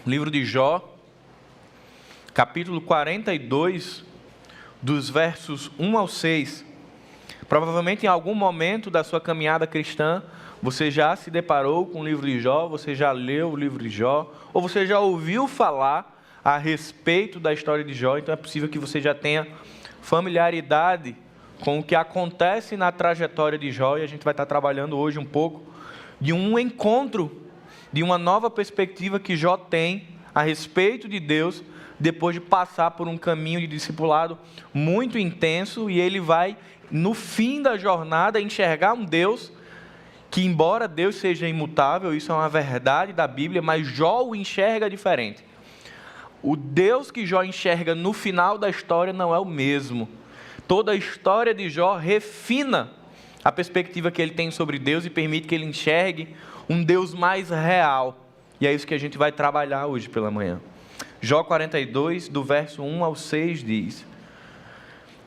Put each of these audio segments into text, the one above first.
Livro de Jó, capítulo 42, dos versos 1 ao 6. Provavelmente em algum momento da sua caminhada cristã, você já se deparou com o livro de Jó, você já leu o livro de Jó, ou você já ouviu falar a respeito da história de Jó, então é possível que você já tenha familiaridade com o que acontece na trajetória de Jó, e a gente vai estar trabalhando hoje um pouco de um encontro, de uma nova perspectiva que Jó tem a respeito de Deus, depois de passar por um caminho de discipulado muito intenso, e ele vai, no fim da jornada, enxergar um Deus que, embora Deus seja imutável, isso é uma verdade da Bíblia, mas Jó o enxerga diferente. O Deus que Jó enxerga no final da história não é o mesmo. Toda a história de Jó refina a perspectiva que ele tem sobre Deus e permite que ele enxergue um Deus mais real. E é isso que a gente vai trabalhar hoje pela manhã. Jó 42, do verso 1 ao 6 diz: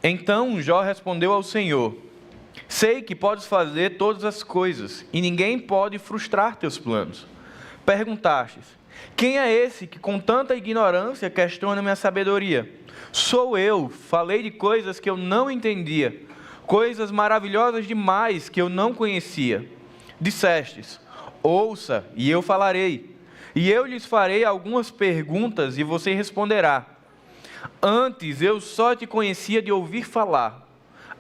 Então Jó respondeu ao Senhor: Sei que podes fazer todas as coisas, e ninguém pode frustrar teus planos. Perguntastes: Quem é esse que com tanta ignorância questiona minha sabedoria? Sou eu, falei de coisas que eu não entendia, coisas maravilhosas demais que eu não conhecia. Dissestes: Ouça, e eu falarei, e eu lhes farei algumas perguntas, e você responderá. Antes eu só te conhecia de ouvir falar,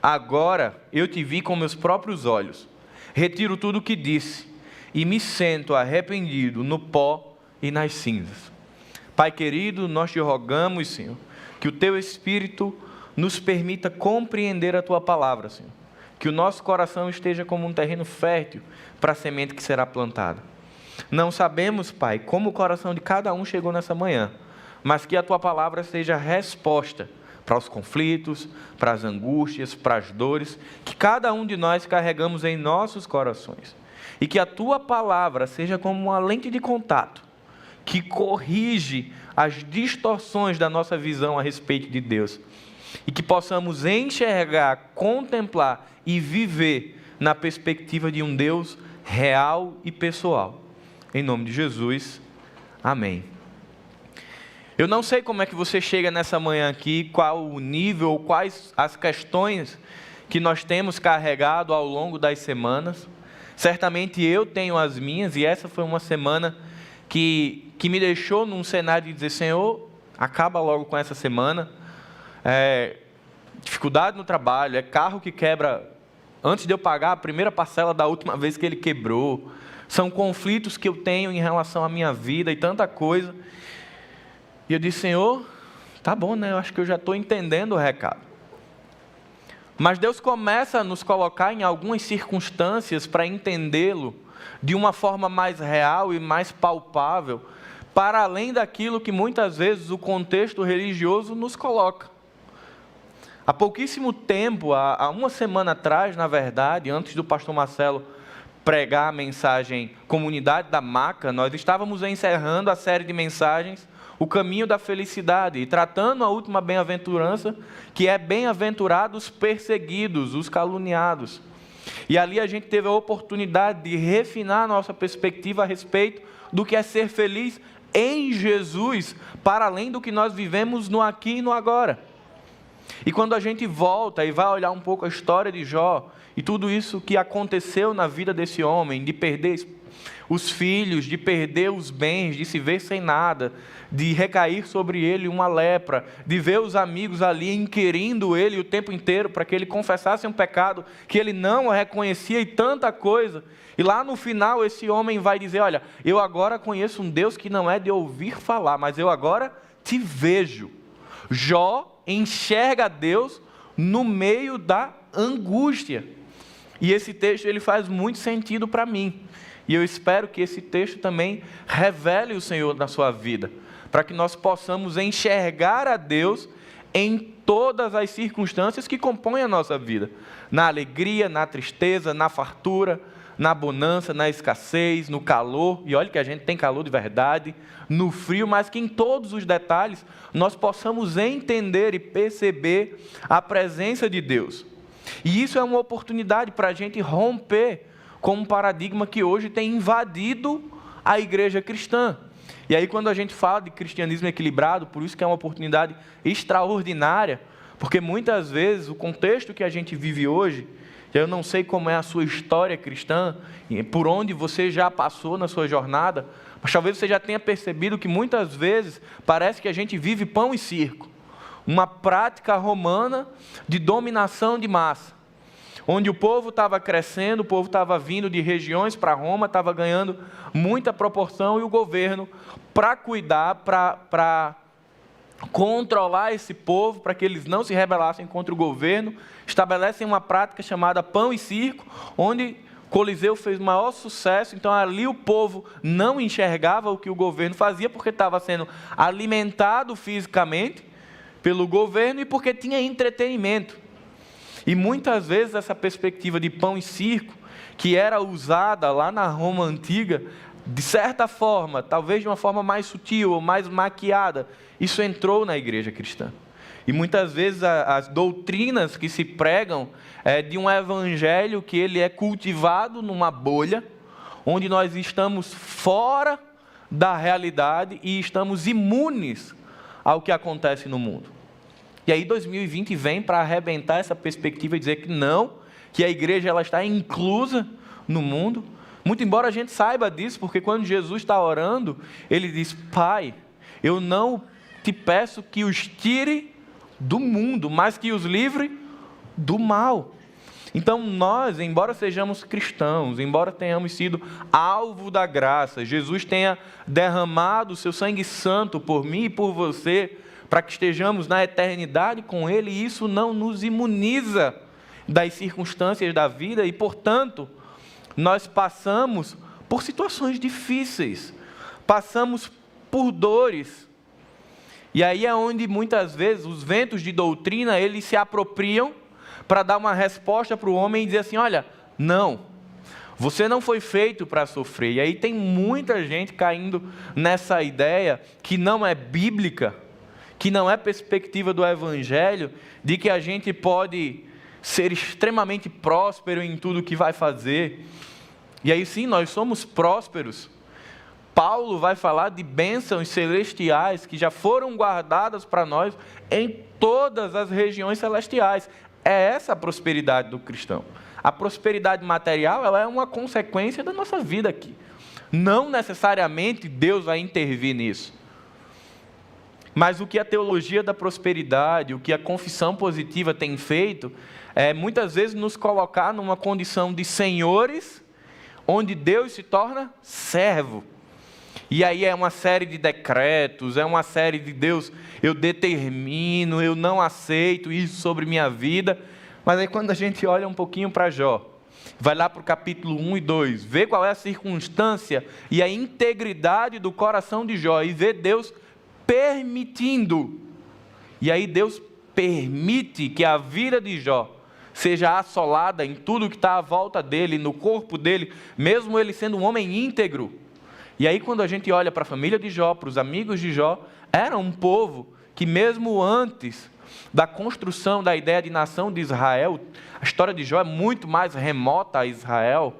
agora eu te vi com meus próprios olhos. Retiro tudo o que disse, e me sento arrependido no pó e nas cinzas. Pai querido, nós te rogamos, Senhor, que o Teu Espírito nos permita compreender a Tua palavra, Senhor. Que o nosso coração esteja como um terreno fértil para a semente que será plantada. Não sabemos, Pai, como o coração de cada um chegou nessa manhã, mas que a Tua palavra seja resposta para os conflitos, para as angústias, para as dores, que cada um de nós carregamos em nossos corações. E que a Tua palavra seja como uma lente de contato, que corrige as distorções da nossa visão a respeito de Deus. E que possamos enxergar, contemplar e viver na perspectiva de um Deus real e pessoal. Em nome de Jesus, amém. Eu não sei como é que você chega nessa manhã aqui, qual o nível, quais as questões que nós temos carregado ao longo das semanas. Certamente eu tenho as minhas, e essa foi uma semana que me deixou num cenário de dizer: Senhor, acaba logo com essa semana. Dificuldade no trabalho, carro que quebra antes de eu pagar a primeira parcela da última vez que ele quebrou. São conflitos que eu tenho em relação à minha vida e tanta coisa. E eu disse: Senhor, tá bom, né? Eu acho que eu já estou entendendo o recado. Mas Deus começa a nos colocar em algumas circunstâncias para entendê-lo de uma forma mais real e mais palpável, para além daquilo que muitas vezes o contexto religioso nos coloca. Há pouquíssimo tempo, há uma semana atrás, na verdade, antes do pastor Marcelo pregar a mensagem Comunidade da Maca, nós estávamos encerrando a série de mensagens O Caminho da Felicidade, e tratando a última bem-aventurança, que é bem-aventurados perseguidos, os caluniados. E ali a gente teve a oportunidade de refinar a nossa perspectiva a respeito do que é ser feliz em Jesus, para além do que nós vivemos no aqui e no agora. E quando a gente volta e vai olhar um pouco a história de Jó, e tudo isso que aconteceu na vida desse homem, de perder os filhos, de perder os bens, de se ver sem nada, de recair sobre ele uma lepra, de ver os amigos ali inquirindo ele o tempo inteiro para que ele confessasse um pecado que ele não reconhecia e tanta coisa. E lá no final esse homem vai dizer: olha, eu agora conheço um Deus que não é de ouvir falar, mas eu agora te vejo. Jó enxerga Deus no meio da angústia. E esse texto ele faz muito sentido para mim. E eu espero que esse texto também revele o Senhor na sua vida, para que nós possamos enxergar a Deus em todas as circunstâncias que compõem a nossa vida. Na alegria, na tristeza, na fartura, na bonança, na escassez, no calor, e olha que a gente tem calor de verdade, no frio, mas que em todos os detalhes nós possamos entender e perceber a presença de Deus. E isso é uma oportunidade para a gente romper com um paradigma que hoje tem invadido a igreja cristã. E aí quando a gente fala de cristianismo equilibrado, por isso que é uma oportunidade extraordinária, porque muitas vezes o contexto que a gente vive hoje, eu não sei como é a sua história cristã, por onde você já passou na sua jornada, mas talvez você já tenha percebido que muitas vezes parece que a gente vive pão e circo, uma prática romana de dominação de massa, onde o povo estava crescendo, o povo estava vindo de regiões para Roma, estava ganhando muita proporção, e o governo, para cuidar, para controlar esse povo, para que eles não se rebelassem contra o governo, estabelecem uma prática chamada pão e circo, onde Coliseu fez o maior sucesso. Então ali o povo não enxergava o que o governo fazia, porque estava sendo alimentado fisicamente pelo governo e porque tinha entretenimento. E muitas vezes essa perspectiva de pão e circo, que era usada lá na Roma antiga, de certa forma, talvez de uma forma mais sutil ou mais maquiada, isso entrou na igreja cristã. E muitas vezes as doutrinas que se pregam é de um evangelho que ele é cultivado numa bolha, onde nós estamos fora da realidade e estamos imunes ao que acontece no mundo. E aí 2020 vem para arrebentar essa perspectiva e dizer que não, que a igreja ela está inclusa no mundo. Muito embora a gente saiba disso, porque quando Jesus está orando, ele diz: Pai, eu não te peço que os tire do mundo, mas que os livre do mal. Então nós, embora sejamos cristãos, embora tenhamos sido alvo da graça, Jesus tenha derramado o seu sangue santo por mim e por você, para que estejamos na eternidade com Ele, e isso não nos imuniza das circunstâncias da vida, e portanto, nós passamos por situações difíceis, passamos por dores, e aí é onde muitas vezes os ventos de doutrina, eles se apropriam para dar uma resposta para o homem e dizer assim: olha, não, você não foi feito para sofrer. E aí tem muita gente caindo nessa ideia que não é bíblica, que não é perspectiva do evangelho, de que a gente pode ser extremamente próspero em tudo que vai fazer. E aí sim, nós somos prósperos. Paulo vai falar de bênçãos celestiais que já foram guardadas para nós em todas as regiões celestiais. É essa a prosperidade do cristão. A prosperidade material, ela é uma consequência da nossa vida aqui. Não necessariamente Deus vai intervir nisso. Mas o que a teologia da prosperidade, o que a confissão positiva tem feito, é muitas vezes nos colocar numa condição de senhores, onde Deus se torna servo. E aí é uma série de decretos, é uma série de Deus, eu determino, eu não aceito isso sobre minha vida. Mas aí quando a gente olha um pouquinho para Jó, vai lá para o capítulo 1 e 2, vê qual é a circunstância e a integridade do coração de Jó, e vê Deus permitindo. E aí Deus permite que a vida de Jó seja assolada em tudo que está à volta dele, no corpo dele, mesmo ele sendo um homem íntegro. E aí quando a gente olha para a família de Jó, para os amigos de Jó, era um povo que mesmo antes da construção da ideia de nação de Israel, a história de Jó é muito mais remota a Israel,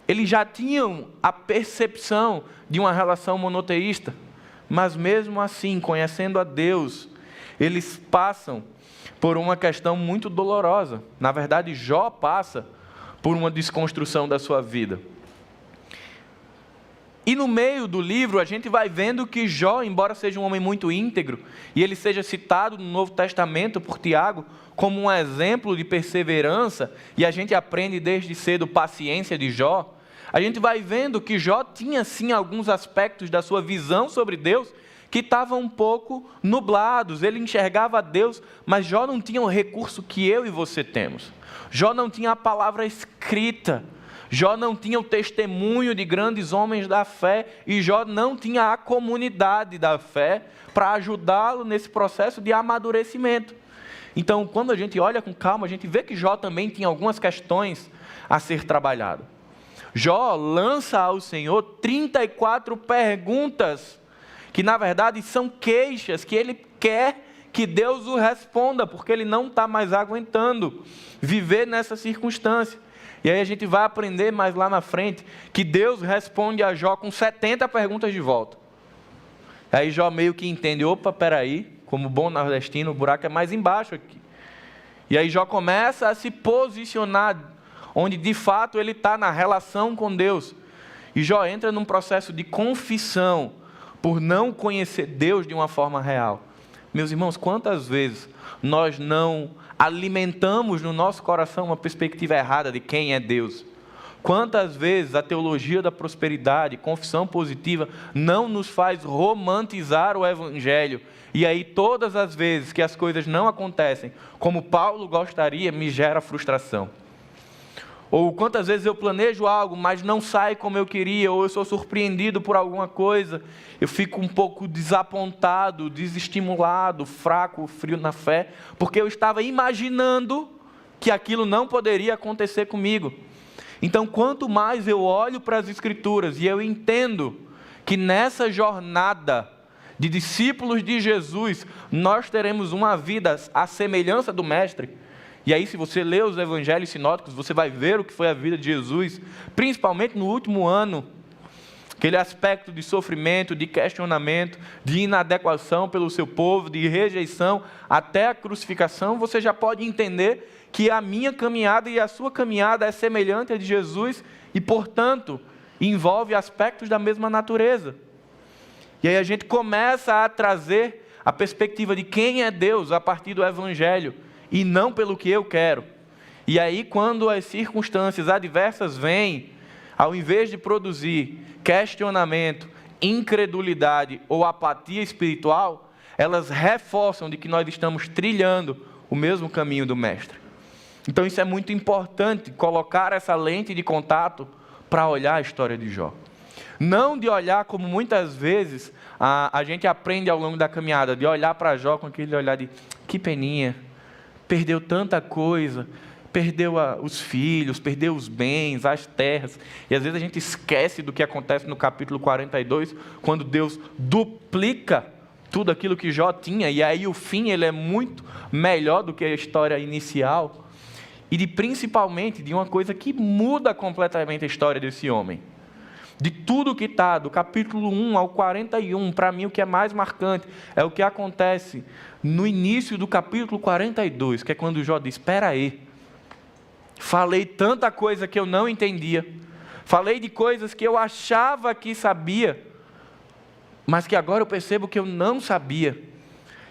eles já tinham a percepção de uma relação monoteísta, mas mesmo assim, conhecendo a Deus, eles passam por uma questão muito dolorosa. Na verdade, Jó passa por uma desconstrução da sua vida. E no meio do livro a gente vai vendo que Jó, embora seja um homem muito íntegro, e ele seja citado no Novo Testamento por Tiago como um exemplo de perseverança, e a gente aprende desde cedo paciência de Jó, a gente vai vendo que Jó tinha sim alguns aspectos da sua visão sobre Deus que estavam um pouco nublados. Ele enxergava Deus, mas Jó não tinha o recurso que eu e você temos. Jó não tinha a palavra escrita. Jó não tinha o testemunho de grandes homens da fé, e Jó não tinha a comunidade da fé para ajudá-lo nesse processo de amadurecimento. Então, quando a gente olha com calma, a gente vê que Jó também tinha algumas questões a ser trabalhado. Jó lança ao Senhor 34 perguntas, que na verdade são queixas, que ele quer que Deus o responda, porque ele não está mais aguentando viver nessa circunstância. E aí a gente vai aprender mais lá na frente que Deus responde a Jó com 70 perguntas de volta. Aí Jó meio que entende, opa, peraí, como bom nordestino, o buraco é mais embaixo aqui. E aí Jó começa a se posicionar onde de fato ele está na relação com Deus. E Jó entra num processo de confissão por não conhecer Deus de uma forma real. Meus irmãos, quantas vezes nós não alimentamos no nosso coração uma perspectiva errada de quem é Deus? Quantas vezes a teologia da prosperidade, confissão positiva, não nos faz romantizar o Evangelho? E aí todas as vezes que as coisas não acontecem como Paulo gostaria, me gera frustração. Ou quantas vezes eu planejo algo, mas não sai como eu queria, ou eu sou surpreendido por alguma coisa, eu fico um pouco desapontado, desestimulado, fraco, frio na fé, porque eu estava imaginando que aquilo não poderia acontecer comigo. Então, quanto mais eu olho para as Escrituras e eu entendo que nessa jornada de discípulos de Jesus, nós teremos uma vida à semelhança do Mestre. E aí, se você ler os evangelhos sinóticos, você vai ver o que foi a vida de Jesus, principalmente no último ano, aquele aspecto de sofrimento, de questionamento, de inadequação pelo seu povo, de rejeição, até a crucificação, você já pode entender que a minha caminhada e a sua caminhada é semelhante à de Jesus e, portanto, envolve aspectos da mesma natureza. E aí a gente começa a trazer a perspectiva de quem é Deus a partir do Evangelho e não pelo que eu quero. E aí, quando as circunstâncias adversas vêm, ao invés de produzir questionamento, incredulidade ou apatia espiritual, elas reforçam de que nós estamos trilhando o mesmo caminho do Mestre. Então isso é muito importante, colocar essa lente de contato para olhar a história de Jó. Não de olhar como muitas vezes a gente aprende ao longo da caminhada, de olhar para Jó com aquele olhar de que peninha, perdeu tanta coisa, perdeu os filhos, perdeu os bens, as terras, e às vezes a gente esquece do que acontece no capítulo 42, quando Deus duplica tudo aquilo que Jó tinha, e aí o fim ele é muito melhor do que a história inicial, e principalmente de uma coisa que muda completamente a história desse homem. De tudo que está, do capítulo 1 ao 41, para mim o que é mais marcante é o que acontece no início do capítulo 42, que é quando Jó diz, espera aí, falei tanta coisa que eu não entendia, falei de coisas que eu achava que sabia, mas que agora eu percebo que eu não sabia.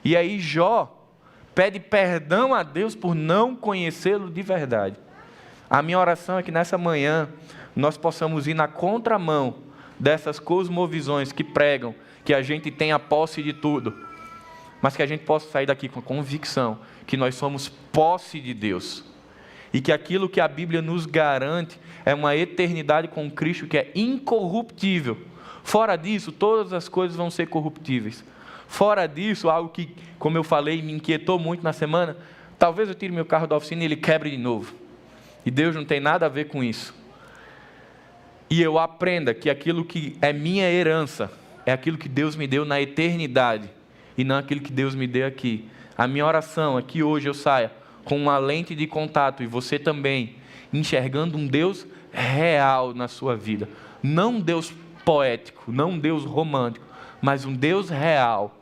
E aí Jó pede perdão a Deus por não conhecê-lo de verdade. A minha oração é que nessa manhã nós possamos ir na contramão dessas cosmovisões que pregam que a gente tem a posse de tudo, mas que a gente possa sair daqui com a convicção que nós somos posse de Deus e que aquilo que a Bíblia nos garante é uma eternidade com Cristo que é incorruptível. Fora disso, todas as coisas vão ser corruptíveis. Fora disso, algo que, como eu falei, me inquietou muito na semana, talvez eu tire meu carro da oficina e ele quebre de novo. E Deus não tem nada a ver com isso. E eu aprenda que aquilo que é minha herança é aquilo que Deus me deu na eternidade e não aquilo que Deus me deu aqui. A minha oração é que hoje eu saia com uma lente de contato e você também, enxergando um Deus real na sua vida. Não um Deus poético, não um Deus romântico, mas um Deus real.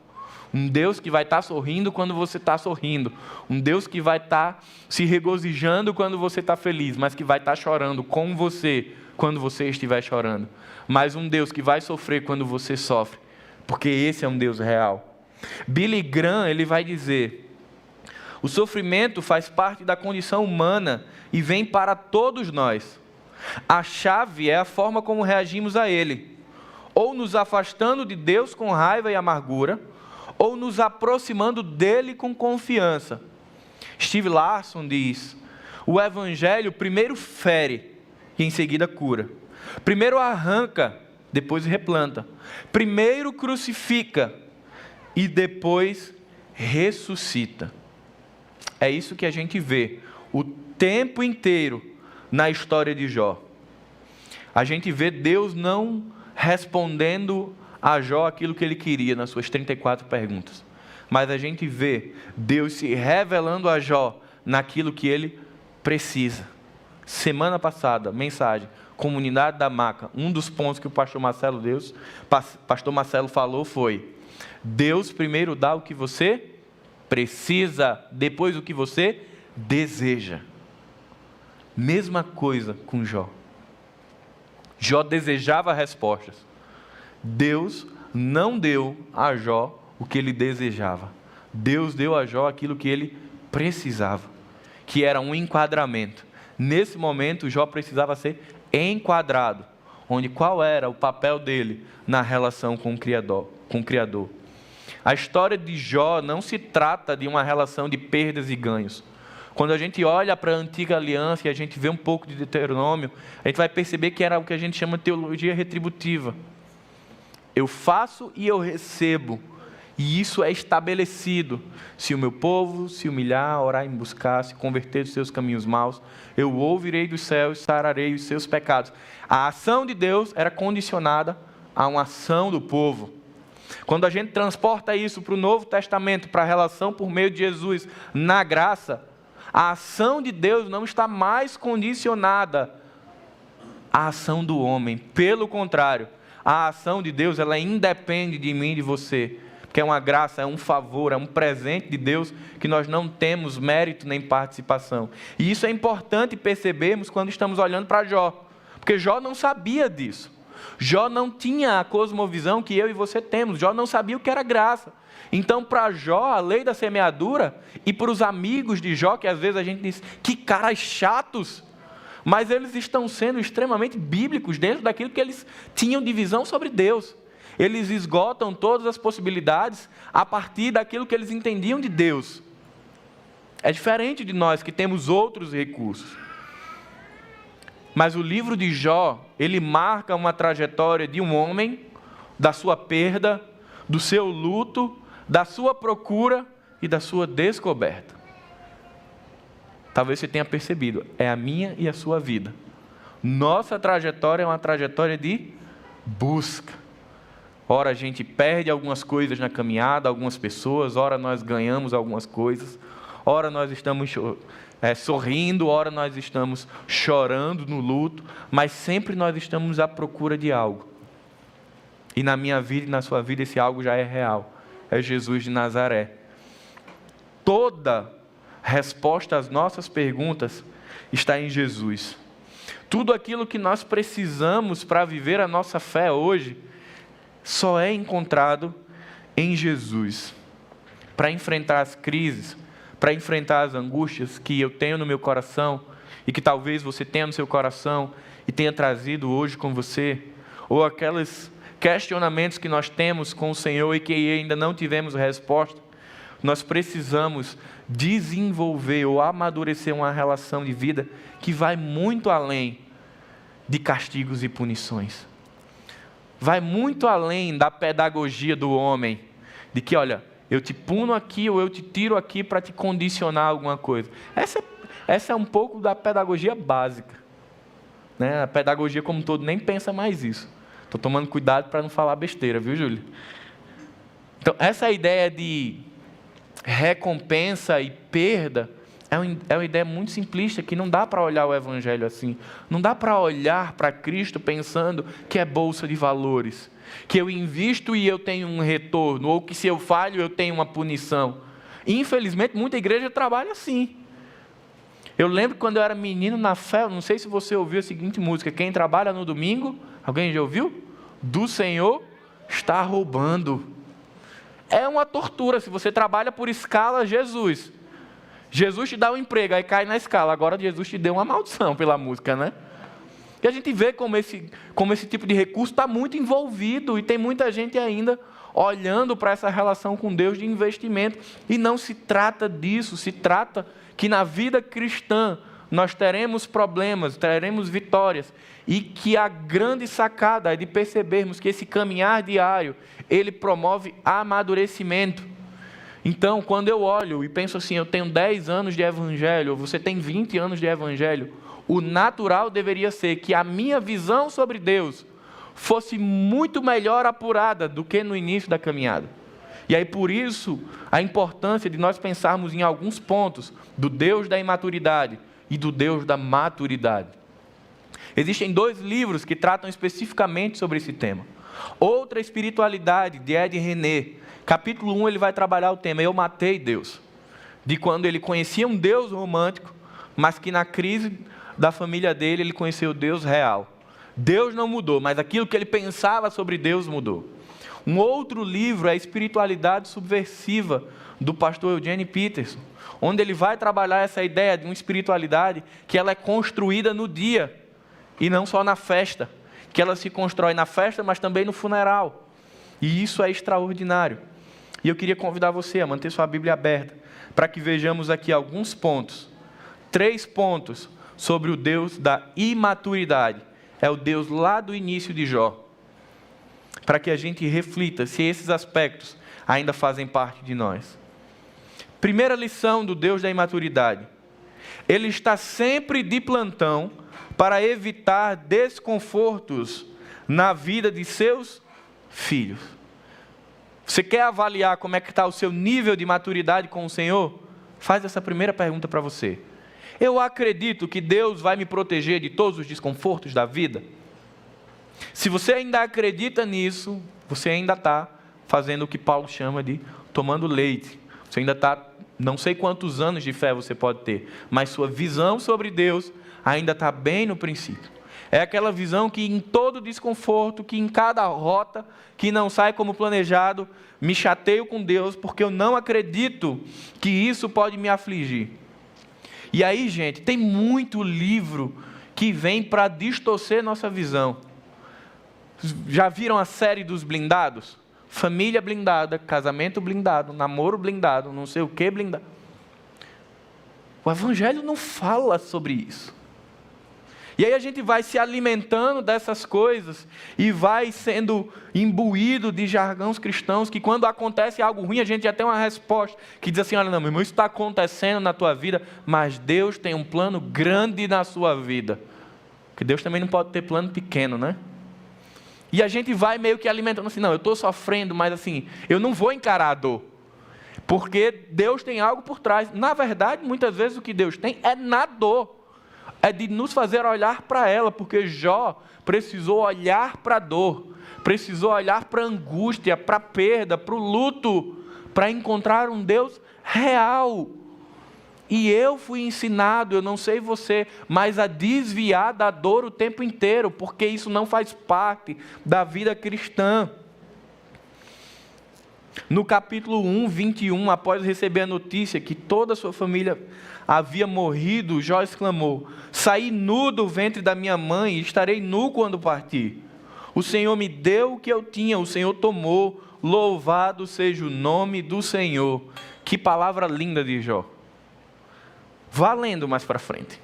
Um Deus que vai estar sorrindo quando você está sorrindo. Um Deus que vai estar se regozijando quando você está feliz, mas que vai estar chorando com você quando você estiver chorando. Mas um Deus que vai sofrer quando você sofre, porque esse é um Deus real. Billy Graham, ele vai dizer, o sofrimento faz parte da condição humana e vem para todos nós. A chave é a forma como reagimos a ele. Ou nos afastando de Deus com raiva e amargura, ou nos aproximando dele com confiança. Steve Larson diz, o Evangelho primeiro fere e em seguida cura. Primeiro arranca, depois replanta. Primeiro crucifica e depois ressuscita. É isso que a gente vê o tempo inteiro na história de Jó. A gente vê Deus não respondendo a Jó aquilo que ele queria nas suas 34 perguntas. Mas a gente vê Deus se revelando a Jó naquilo que ele precisa. semana passada, mensagem, Comunidade da Maca, um dos pontos que o pastor Marcelo falou foi: Deus primeiro dá o que você precisa, depois o que você deseja. Mesma coisa com Jó. Jó desejava respostas. Deus não deu a Jó o que ele desejava. Deus deu a Jó aquilo que ele precisava, que era um enquadramento. Nesse momento, Jó precisava ser enquadrado, onde qual era o papel dele na relação com o Criador. A história de Jó não se trata de uma relação de perdas e ganhos. Quando a gente olha para a antiga aliança e a gente vê um pouco de Deuteronômio, a gente vai perceber que era o que a gente chama de teologia retributiva. Eu faço e eu recebo, e isso é estabelecido. Se o meu povo se humilhar, orar e me buscar, se converter dos seus caminhos maus, eu ouvirei dos céus e sararei os seus pecados. A ação de Deus era condicionada a uma ação do povo. Quando a gente transporta isso para o Novo Testamento, para a relação por meio de Jesus na graça, a ação de Deus não está mais condicionada à ação do homem. Pelo contrário, a ação de Deus, ela independe de mim e de você. Porque é uma graça, é um favor, é um presente de Deus que nós não temos mérito nem participação. E isso é importante percebermos quando estamos olhando para Jó. Porque Jó não sabia disso. Jó não tinha a cosmovisão que eu e você temos. Jó não sabia o que era graça. Então, para Jó, a lei da semeadura, e para os amigos de Jó, que às vezes a gente diz, que caras chatos, mas eles estão sendo extremamente bíblicos dentro daquilo que eles tinham de visão sobre Deus. Eles esgotam todas as possibilidades a partir daquilo que eles entendiam de Deus. É diferente de nós que temos outros recursos. Mas o livro de Jó, ele marca uma trajetória de um homem, da sua perda, do seu luto, da sua procura e da sua descoberta. Talvez você tenha percebido, é a minha e a sua vida. Nossa trajetória é uma trajetória de busca. Ora a gente perde algumas coisas na caminhada, algumas pessoas, ora nós ganhamos algumas coisas, ora nós estamos sorrindo, ora nós estamos chorando no luto, mas sempre nós estamos à procura de algo. E na minha vida e na sua vida esse algo já é real, é Jesus de Nazaré. Toda resposta às nossas perguntas está em Jesus. Tudo aquilo que nós precisamos para viver a nossa fé hoje só é encontrado em Jesus. Para enfrentar as crises, para enfrentar as angústias que eu tenho no meu coração e que talvez você tenha no seu coração e tenha trazido hoje com você, ou aqueles questionamentos que nós temos com o Senhor e que ainda não tivemos resposta, nós precisamos desenvolver ou amadurecer uma relação de vida que vai muito além de castigos e punições. Vai muito além da pedagogia do homem, de que, olha, eu te puno aqui ou eu te tiro aqui para te condicionar alguma coisa. Essa é um pouco da pedagogia básica. Né? A pedagogia como um todo nem pensa mais isso. Estou tomando cuidado para não falar besteira, viu, Júlio? Então, essa ideia de recompensa e perda é uma ideia muito simplista, que não dá para olhar o Evangelho assim. Não dá para olhar para Cristo pensando que é bolsa de valores, que eu invisto e eu tenho um retorno, ou que se eu falho eu tenho uma punição. Infelizmente, muita igreja trabalha assim. Eu lembro quando eu era menino na fé, não sei se você ouviu a seguinte música: quem trabalha no domingo, alguém já ouviu? Do Senhor está roubando. É uma tortura. Se você trabalha por escala, Jesus te dá um emprego, aí cai na escala. Agora Jesus te deu uma maldição pela música, né? E a gente vê como esse tipo de recurso está muito envolvido, e tem muita gente ainda olhando para essa relação com Deus de investimento. E não se trata disso, se trata que na vida cristã nós teremos problemas, teremos vitórias, e que a grande sacada é de percebermos que esse caminhar diário, ele promove amadurecimento. Então, quando eu olho e penso assim, eu tenho 10 anos de evangelho, ou você tem 20 anos de evangelho, o natural deveria ser que a minha visão sobre Deus fosse muito melhor apurada do que no início da caminhada. E aí, por isso, a importância de nós pensarmos em alguns pontos do Deus da imaturidade, e do Deus da maturidade. Existem 2 livros que tratam especificamente sobre esse tema. Outra Espiritualidade, de Ed René. Capítulo 1, ele vai trabalhar o tema Eu Matei Deus. De quando ele conhecia um Deus romântico, mas que na crise da família dele, ele conheceu o Deus real. Deus não mudou, mas aquilo que ele pensava sobre Deus mudou. Um outro livro é a Espiritualidade Subversiva, do pastor Eugene Peterson, onde ele vai trabalhar essa ideia de uma espiritualidade que ela é construída no dia, e não só na festa, que ela se constrói na festa, mas também no funeral. E isso é extraordinário. E eu queria convidar você a manter sua Bíblia aberta, para que vejamos aqui alguns pontos, 3 pontos, sobre o Deus da imaturidade. É o Deus lá do início de Jó. Para que a gente reflita se esses aspectos ainda fazem parte de nós. Primeira lição do Deus da imaturidade. Ele está sempre de plantão para evitar desconfortos na vida de seus filhos. Você quer avaliar como é que está o seu nível de maturidade com o Senhor? Faz essa primeira pergunta para você. Eu acredito que Deus vai me proteger de todos os desconfortos da vida? Se você ainda acredita nisso, você ainda está fazendo o que Paulo chama de tomando leite. Você ainda está, não sei quantos anos de fé você pode ter, mas sua visão sobre Deus ainda está bem no princípio. É aquela visão que em todo desconforto, que em cada rota, que não sai como planejado, me chateio com Deus, porque eu não acredito que isso pode me afligir. E aí, gente, tem muito livro que vem para distorcer nossa visão. Já viram a série dos blindados? Família blindada, casamento blindado, namoro blindado, não sei o que blindado. O Evangelho não fala sobre isso. E aí a gente vai se alimentando dessas coisas e vai sendo imbuído de jargões cristãos que quando acontece algo ruim a gente já tem uma resposta que diz assim, olha não, meu irmão, isso está acontecendo na tua vida, mas Deus tem um plano grande na sua vida. Porque Deus também não pode ter plano pequeno, né? E a gente vai meio que alimentando assim, não, eu estou sofrendo, mas assim, eu não vou encarar a dor. Porque Deus tem algo por trás. Na verdade, muitas vezes o que Deus tem é na dor. É de nos fazer olhar para ela, porque Jó precisou olhar para a dor, precisou olhar para a angústia, para a perda, para o luto, para encontrar um Deus real. E eu fui ensinado, eu não sei você, mas a desviar da dor o tempo inteiro, porque isso não faz parte da vida cristã. No capítulo 1, 21, após receber a notícia que toda a sua família havia morrido, Jó exclamou, saí nu do ventre da minha mãe e estarei nu quando partir. O Senhor me deu o que eu tinha, o Senhor tomou, louvado seja o nome do Senhor. Que palavra linda de Jó. Vá lendo mais para frente.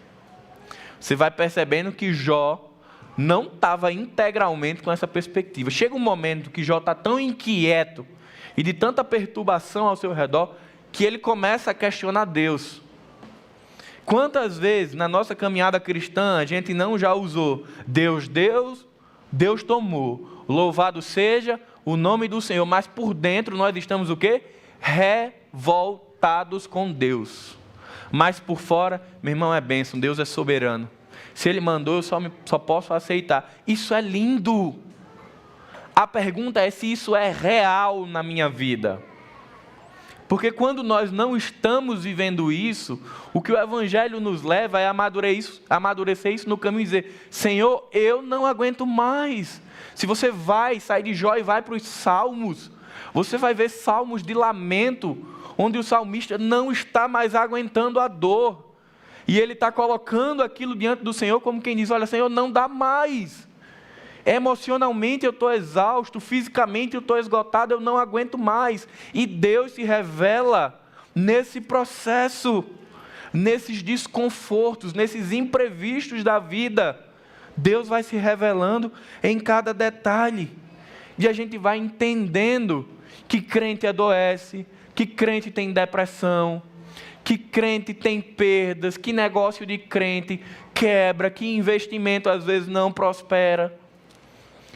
Você vai percebendo que Jó não estava integralmente com essa perspectiva. Chega um momento que Jó está tão inquieto e de tanta perturbação ao seu redor, que ele começa a questionar Deus. Quantas vezes na nossa caminhada cristã a gente não já usou Deus tomou, louvado seja o nome do Senhor, mas por dentro nós estamos o quê? Revoltados com Deus. Mas por fora, meu irmão, é bênção, Deus é soberano. Se Ele mandou, eu só posso aceitar. Isso é lindo. A pergunta é se isso é real na minha vida. Porque quando nós não estamos vivendo isso, o que o Evangelho nos leva é amadurecer isso no caminho e dizer, Senhor, eu não aguento mais. Se você sai de Jó e vai para os Salmos, você vai ver salmos de lamento, onde o salmista não está mais aguentando a dor. E ele está colocando aquilo diante do Senhor como quem diz, olha Senhor, não dá mais. Emocionalmente eu estou exausto, fisicamente eu estou esgotado, eu não aguento mais. E Deus se revela nesse processo, nesses desconfortos, nesses imprevistos da vida. Deus vai se revelando em cada detalhe. E a gente vai entendendo que crente adoece, que crente tem depressão, que crente tem perdas, que negócio de crente quebra, que investimento às vezes não prospera.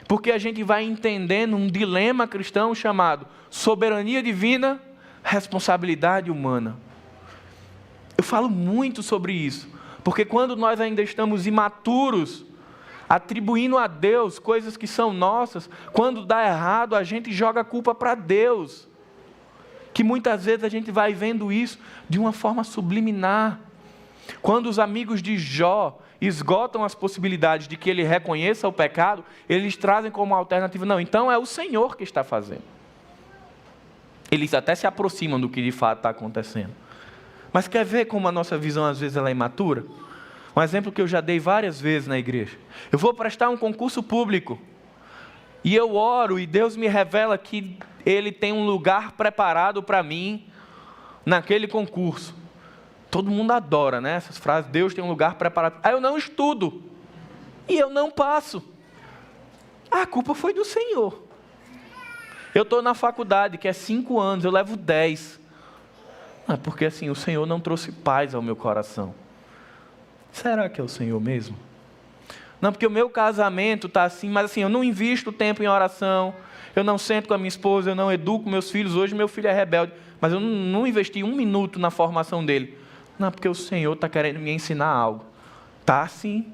Porque a gente vai entendendo um dilema cristão chamado soberania divina, responsabilidade humana. Eu falo muito sobre isso, Porque quando nós ainda estamos imaturos, atribuindo a Deus coisas que são nossas, quando dá errado, a gente joga a culpa para Deus. Que muitas vezes a gente vai vendo isso de uma forma subliminar. Quando os amigos de Jó esgotam as possibilidades de que ele reconheça o pecado, eles trazem como alternativa, não, então é o Senhor que está fazendo. Eles até se aproximam do que de fato está acontecendo. Mas quer ver como a nossa visão às vezes ela é imatura? Um exemplo que eu já dei várias vezes na igreja. Eu vou prestar um concurso público. E eu oro e Deus me revela que Ele tem um lugar preparado para mim naquele concurso. Todo mundo adora, né? Essas frases, Deus tem um lugar preparado. Aí eu não estudo. E eu não passo. A culpa foi do Senhor. Eu estou na faculdade, que é 5 anos, eu levo 10. Porque assim, o Senhor não trouxe paz ao meu coração. Será que é o Senhor mesmo? Não, porque o meu casamento está assim, mas assim, eu não invisto tempo em oração, eu não sento com a minha esposa, eu não educo meus filhos. Hoje meu filho é rebelde, mas eu não investi 1 minuto na formação dele. Não, porque o Senhor está querendo me ensinar algo. Tá assim.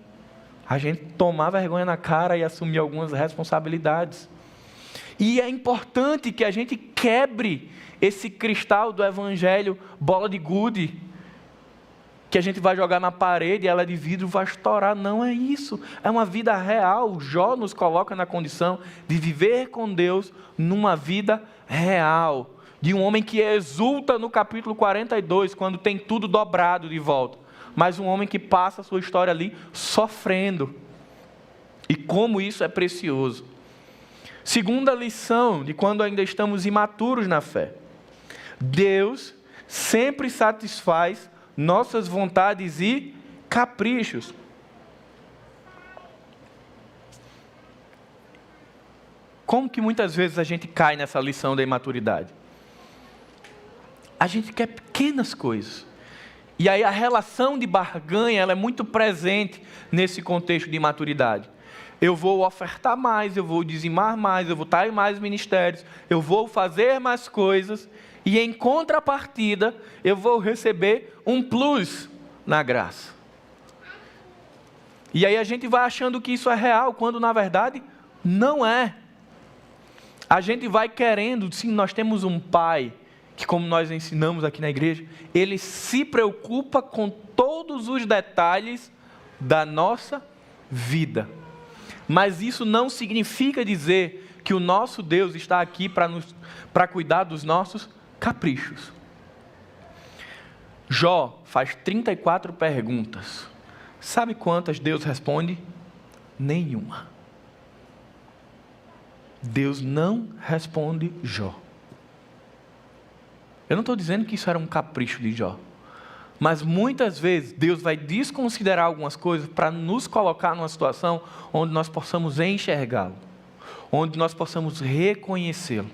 A gente tomar vergonha na cara e assumir algumas responsabilidades. E é importante que a gente quebre esse cristal do evangelho, bola de gude, que a gente vai jogar na parede e ela é de vidro vai estourar. Não é isso. É uma vida real. Jó nos coloca na condição de viver com Deus numa vida real. De um homem que exulta no capítulo 42, quando tem tudo dobrado de volta. Mas um homem que passa a sua história ali sofrendo. E como isso é precioso. Segunda lição de quando ainda estamos imaturos na fé. Deus sempre satisfaz nossas vontades e caprichos. Como que muitas vezes a gente cai nessa lição da imaturidade? A gente quer pequenas coisas. E aí a relação de barganha ela é muito presente nesse contexto de imaturidade. Eu vou ofertar mais, eu vou dizimar mais, eu vou estar em mais ministérios, eu vou fazer mais coisas, e em contrapartida, eu vou receber um plus na graça. E aí a gente vai achando que isso é real, quando na verdade não é. A gente vai querendo, sim, nós temos um pai, que como nós ensinamos aqui na igreja, ele se preocupa com todos os detalhes da nossa vida. Mas isso não significa dizer que o nosso Deus está aqui para cuidar dos nossos caprichos. Jó faz 34 perguntas. Sabe quantas Deus responde? Nenhuma. Deus não responde Jó. Eu não estou dizendo que isso era um capricho de Jó. Mas muitas vezes Deus vai desconsiderar algumas coisas para nos colocar numa situação onde nós possamos enxergá-lo, onde nós possamos reconhecê-lo.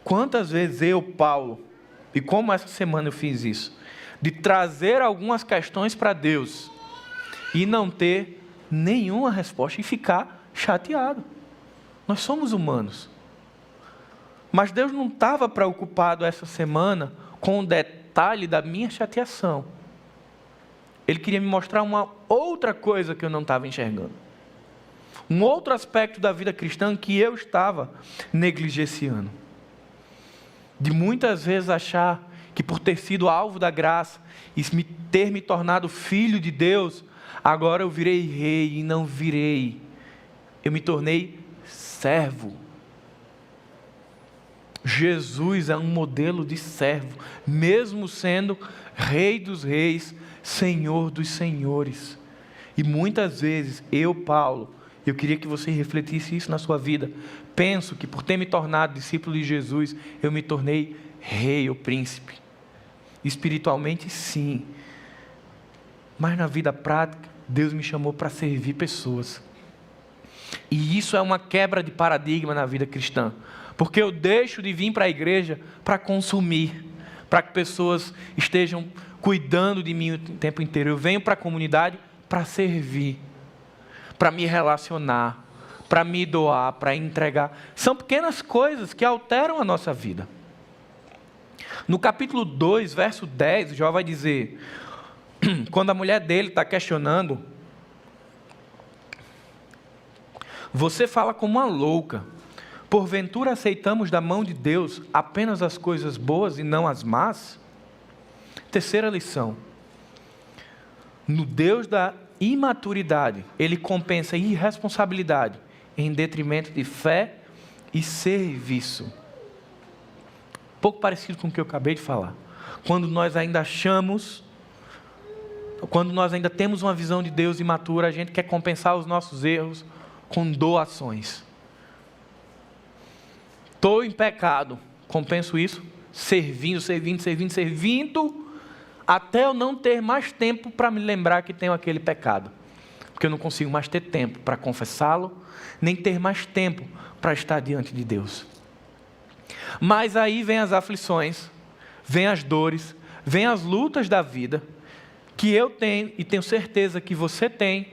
Quantas vezes eu, Paulo, e como essa semana eu fiz isso, de trazer algumas questões para Deus e não ter nenhuma resposta e ficar chateado. Nós somos humanos. Mas Deus não estava preocupado essa semana com o detalhe da minha chateação. Ele queria me mostrar uma outra coisa que eu não estava enxergando. Um outro aspecto da vida cristã que eu estava negligenciando. De muitas vezes achar que por ter sido alvo da graça e ter me tornado filho de Deus, agora eu virei rei e não virei. Eu me tornei servo. Jesus é um modelo de servo, mesmo sendo Rei dos Reis, Senhor dos Senhores. E muitas vezes, eu, Paulo, eu queria que você refletisse isso na sua vida. Penso que por ter me tornado discípulo de Jesus, eu me tornei rei ou príncipe. Espiritualmente, sim. Mas na vida prática, Deus me chamou para servir pessoas. E isso é uma quebra de paradigma na vida cristã. Porque eu deixo de vir para a igreja para consumir, para que pessoas estejam cuidando de mim o tempo inteiro. Eu venho para a comunidade para servir, para me relacionar, para me doar, para entregar. São pequenas coisas que alteram a nossa vida. No capítulo 2, verso 10, Jó vai dizer: quando a mulher dele está questionando, você fala como uma louca. Porventura aceitamos da mão de Deus apenas as coisas boas e não as más? Terceira lição. No Deus da imaturidade, Ele compensa irresponsabilidade em detrimento de fé e serviço. Pouco parecido com o que eu acabei de falar. Quando nós ainda temos uma visão de Deus imatura, a gente quer compensar os nossos erros com doações. Estou em pecado, compenso isso servindo, até eu não ter mais tempo para me lembrar que tenho aquele pecado. Porque eu não consigo mais ter tempo para confessá-lo, nem ter mais tempo para estar diante de Deus. Mas aí vem as aflições, vem as dores, vem as lutas da vida, que eu tenho e tenho certeza que você tem,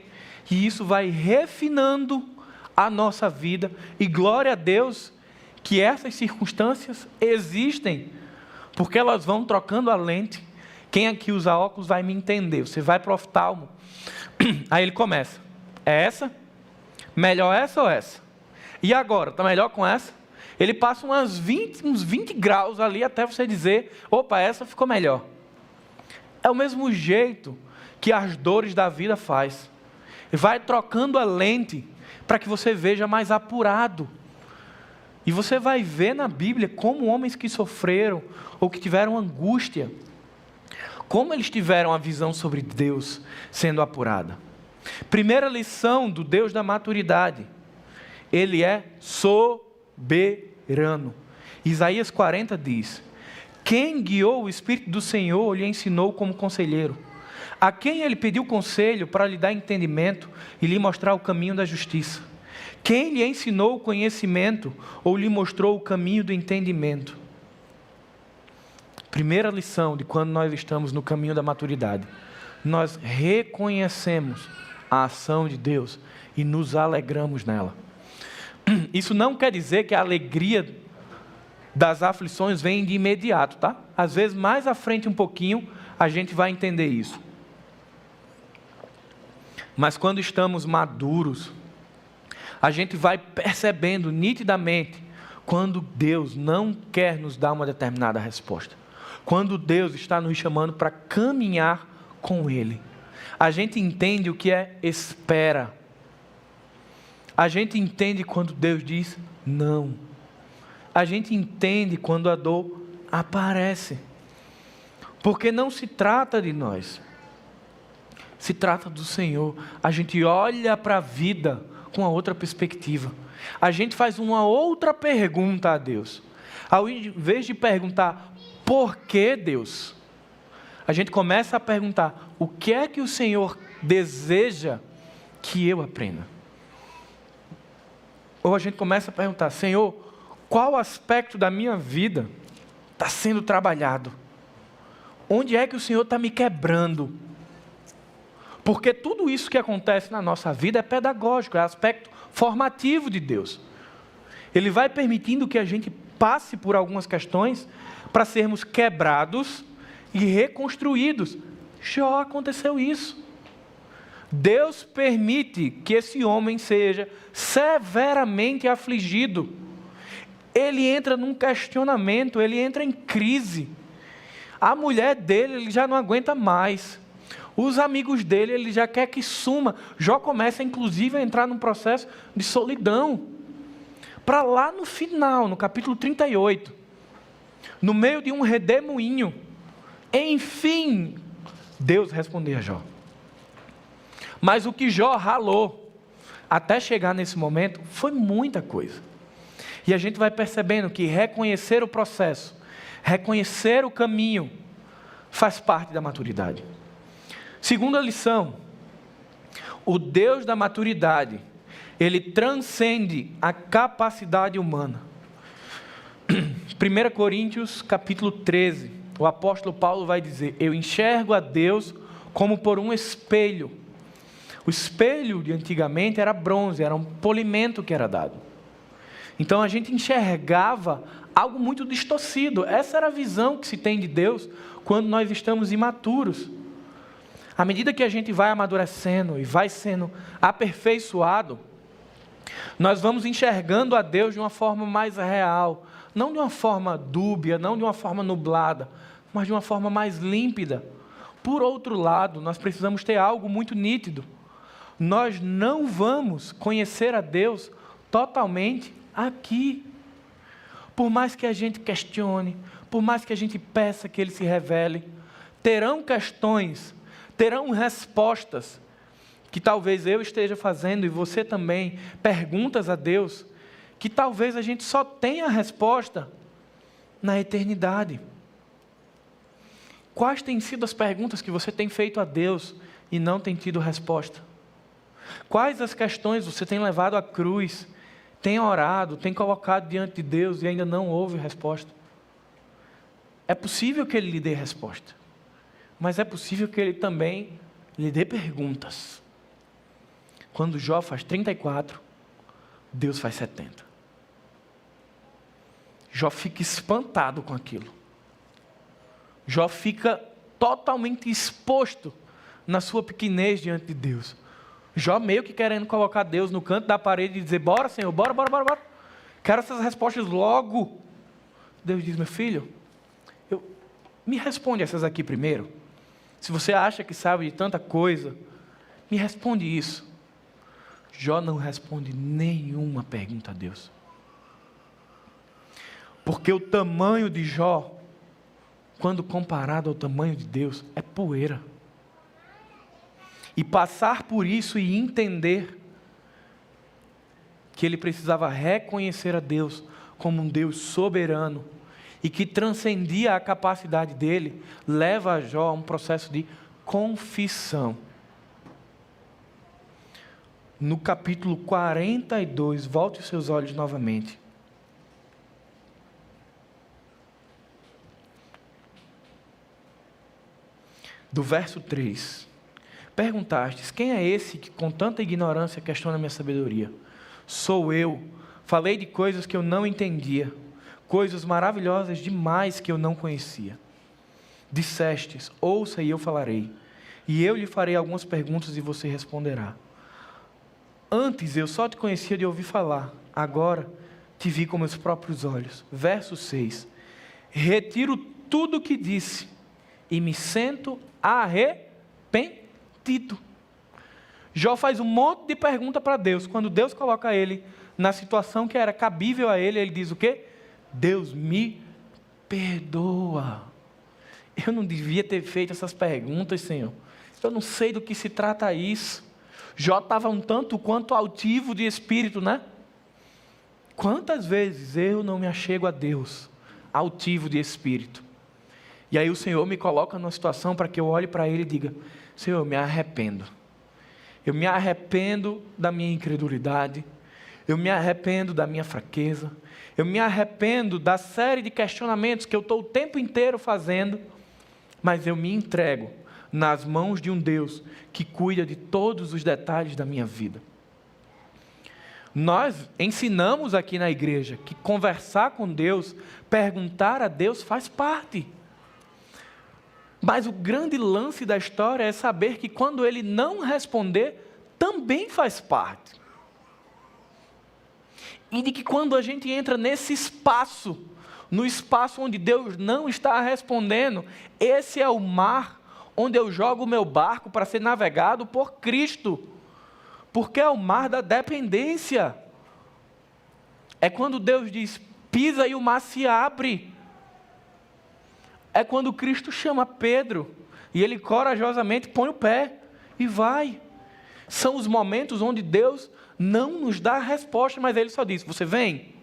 e isso vai refinando a nossa vida, e glória a Deus que essas circunstâncias existem, porque elas vão trocando a lente. Quem aqui usa óculos vai me entender. Você vai para o oftalmo, aí ele começa, é essa? Melhor essa ou essa? E agora, está melhor com essa? Ele passa uns 20 graus ali até você dizer, opa, essa ficou melhor. É o mesmo jeito que as dores da vida faz. Vai trocando a lente para que você veja mais apurado. E você vai ver na Bíblia como homens que sofreram ou que tiveram angústia, como eles tiveram a visão sobre Deus sendo apurada. Primeira lição do Deus da maturidade. Ele é soberano. Isaías 40 diz: quem guiou o Espírito do Senhor lhe ensinou como conselheiro? A quem ele pediu conselho para lhe dar entendimento e lhe mostrar o caminho da justiça? Quem lhe ensinou o conhecimento ou lhe mostrou o caminho do entendimento? Primeira lição de quando nós estamos no caminho da maturidade. Nós reconhecemos a ação de Deus e nos alegramos nela. Isso não quer dizer que a alegria das aflições vem de imediato, tá? Às vezes, mais à frente um pouquinho, a gente vai entender isso. Mas quando estamos maduros, a gente vai percebendo nitidamente quando Deus não quer nos dar uma determinada resposta. Quando Deus está nos chamando para caminhar com Ele. A gente entende o que é espera. A gente entende quando Deus diz não. A gente entende quando a dor aparece. Porque não se trata de nós. Se trata do Senhor. A gente olha para a vida com uma outra perspectiva. A gente faz uma outra pergunta a Deus. Ao invés de perguntar, por que Deus? A gente começa a perguntar, o que é que o Senhor deseja que eu aprenda? Ou a gente começa a perguntar, Senhor, qual aspecto da minha vida está sendo trabalhado? Onde é que o Senhor está me quebrando? Porque tudo isso que acontece na nossa vida é pedagógico, é aspecto formativo de Deus. Ele vai permitindo que a gente passe por algumas questões para sermos quebrados e reconstruídos. Já aconteceu isso. Deus permite que esse homem seja severamente afligido. Ele entra num questionamento, ele entra em crise. A mulher dele, ele já não aguenta mais. Os amigos dele, ele já quer que suma. Jó começa, inclusive, a entrar num processo de solidão. Para lá no final, no capítulo 38, no meio de um redemoinho, enfim, Deus respondeu a Jó. Mas o que Jó ralou, até chegar nesse momento, foi muita coisa. E a gente vai percebendo que reconhecer o processo, reconhecer o caminho, faz parte da maturidade. Segunda lição, o Deus da maturidade, Ele transcende a capacidade humana. 1 Coríntios capítulo 13, o apóstolo Paulo vai dizer, eu enxergo a Deus como por um espelho. O espelho de antigamente era bronze, era um polimento que era dado. Então a gente enxergava algo muito distorcido. Essa era a visão que se tem de Deus quando nós estamos imaturos. À medida que a gente vai amadurecendo e vai sendo aperfeiçoado, nós vamos enxergando a Deus de uma forma mais real, não de uma forma dúbia, não de uma forma nublada, mas de uma forma mais límpida. Por outro lado, nós precisamos ter algo muito nítido. Nós não vamos conhecer a Deus totalmente aqui. Por mais que a gente questione, por mais que a gente peça que Ele se revele, terão questões, terão respostas, que talvez eu esteja fazendo e você também, perguntas a Deus, que talvez a gente só tenha a resposta na eternidade. Quais têm sido as perguntas que você tem feito a Deus e não tem tido resposta? Quais as questões você tem levado à cruz, tem orado, tem colocado diante de Deus e ainda não houve resposta? É possível que Ele lhe dê resposta, mas é possível que Ele também lhe dê perguntas. Quando Jó faz 34, Deus faz 70. Jó fica espantado com aquilo. Jó fica totalmente exposto na sua pequenez diante de Deus. Jó meio que querendo colocar Deus no canto da parede e dizer, bora Senhor, bora. Quero essas respostas logo. Deus diz, meu filho, me responde essas aqui primeiro. Se você acha que sabe de tanta coisa, me responde isso. Jó não responde nenhuma pergunta a Deus. Porque o tamanho de Jó, quando comparado ao tamanho de Deus, é poeira. E passar por isso e entender que ele precisava reconhecer a Deus como um Deus soberano e que transcendia a capacidade dele, leva a Jó a um processo de confissão. No capítulo 42, volte os seus olhos novamente. Do verso 3. Perguntastes, quem é esse que com tanta ignorância questiona a minha sabedoria? Sou eu. Falei de coisas que eu não entendia, coisas maravilhosas demais que eu não conhecia. Dissestes, ouça e eu falarei, e eu lhe farei algumas perguntas e você responderá. Antes eu só te conhecia de ouvir falar, agora te vi com meus próprios olhos. Verso 6. Retiro tudo o que disse e me sento arrependido. Jó faz um monte de pergunta para Deus. Quando Deus coloca ele na situação que era cabível a ele, ele diz o quê? Deus me perdoa. Eu não devia ter feito essas perguntas, Senhor. Eu não sei do que se trata isso. Jó estava um tanto quanto altivo de espírito, né? Quantas vezes eu não me achego a Deus, altivo de espírito? E aí o Senhor me coloca numa situação para que eu olhe para Ele e diga, Senhor, eu me arrependo. Eu me arrependo da minha incredulidade. Eu me arrependo da minha fraqueza. Eu me arrependo da série de questionamentos que eu estou o tempo inteiro fazendo. Mas eu me entrego nas mãos de um Deus que cuida de todos os detalhes da minha vida. Nós ensinamos aqui na igreja que conversar com Deus, perguntar a Deus faz parte. Mas o grande lance da história é saber que quando Ele não responder, também faz parte. E de que quando a gente entra nesse espaço, no espaço onde Deus não está respondendo, esse é o mar onde eu jogo o meu barco para ser navegado por Cristo. Porque é o mar da dependência. É quando Deus diz, pisa e o mar se abre. É quando Cristo chama Pedro e ele corajosamente põe o pé e vai. São os momentos onde Deus não nos dá a resposta, mas Ele só diz, você vem?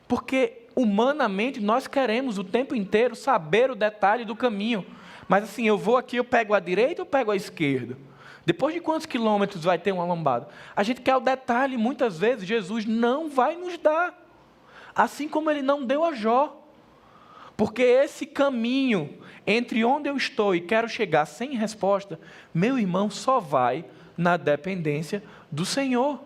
Porque humanamente nós queremos o tempo inteiro saber o detalhe do caminho. Mas assim, eu vou aqui, eu pego a direita ou pego a esquerda? Depois de quantos quilômetros vai ter uma lombada? A gente quer o detalhe, muitas vezes Jesus não vai nos dar. Assim como Ele não deu a Jó. Porque esse caminho entre onde eu estou e quero chegar sem resposta, meu irmão, só vai na dependência do Senhor.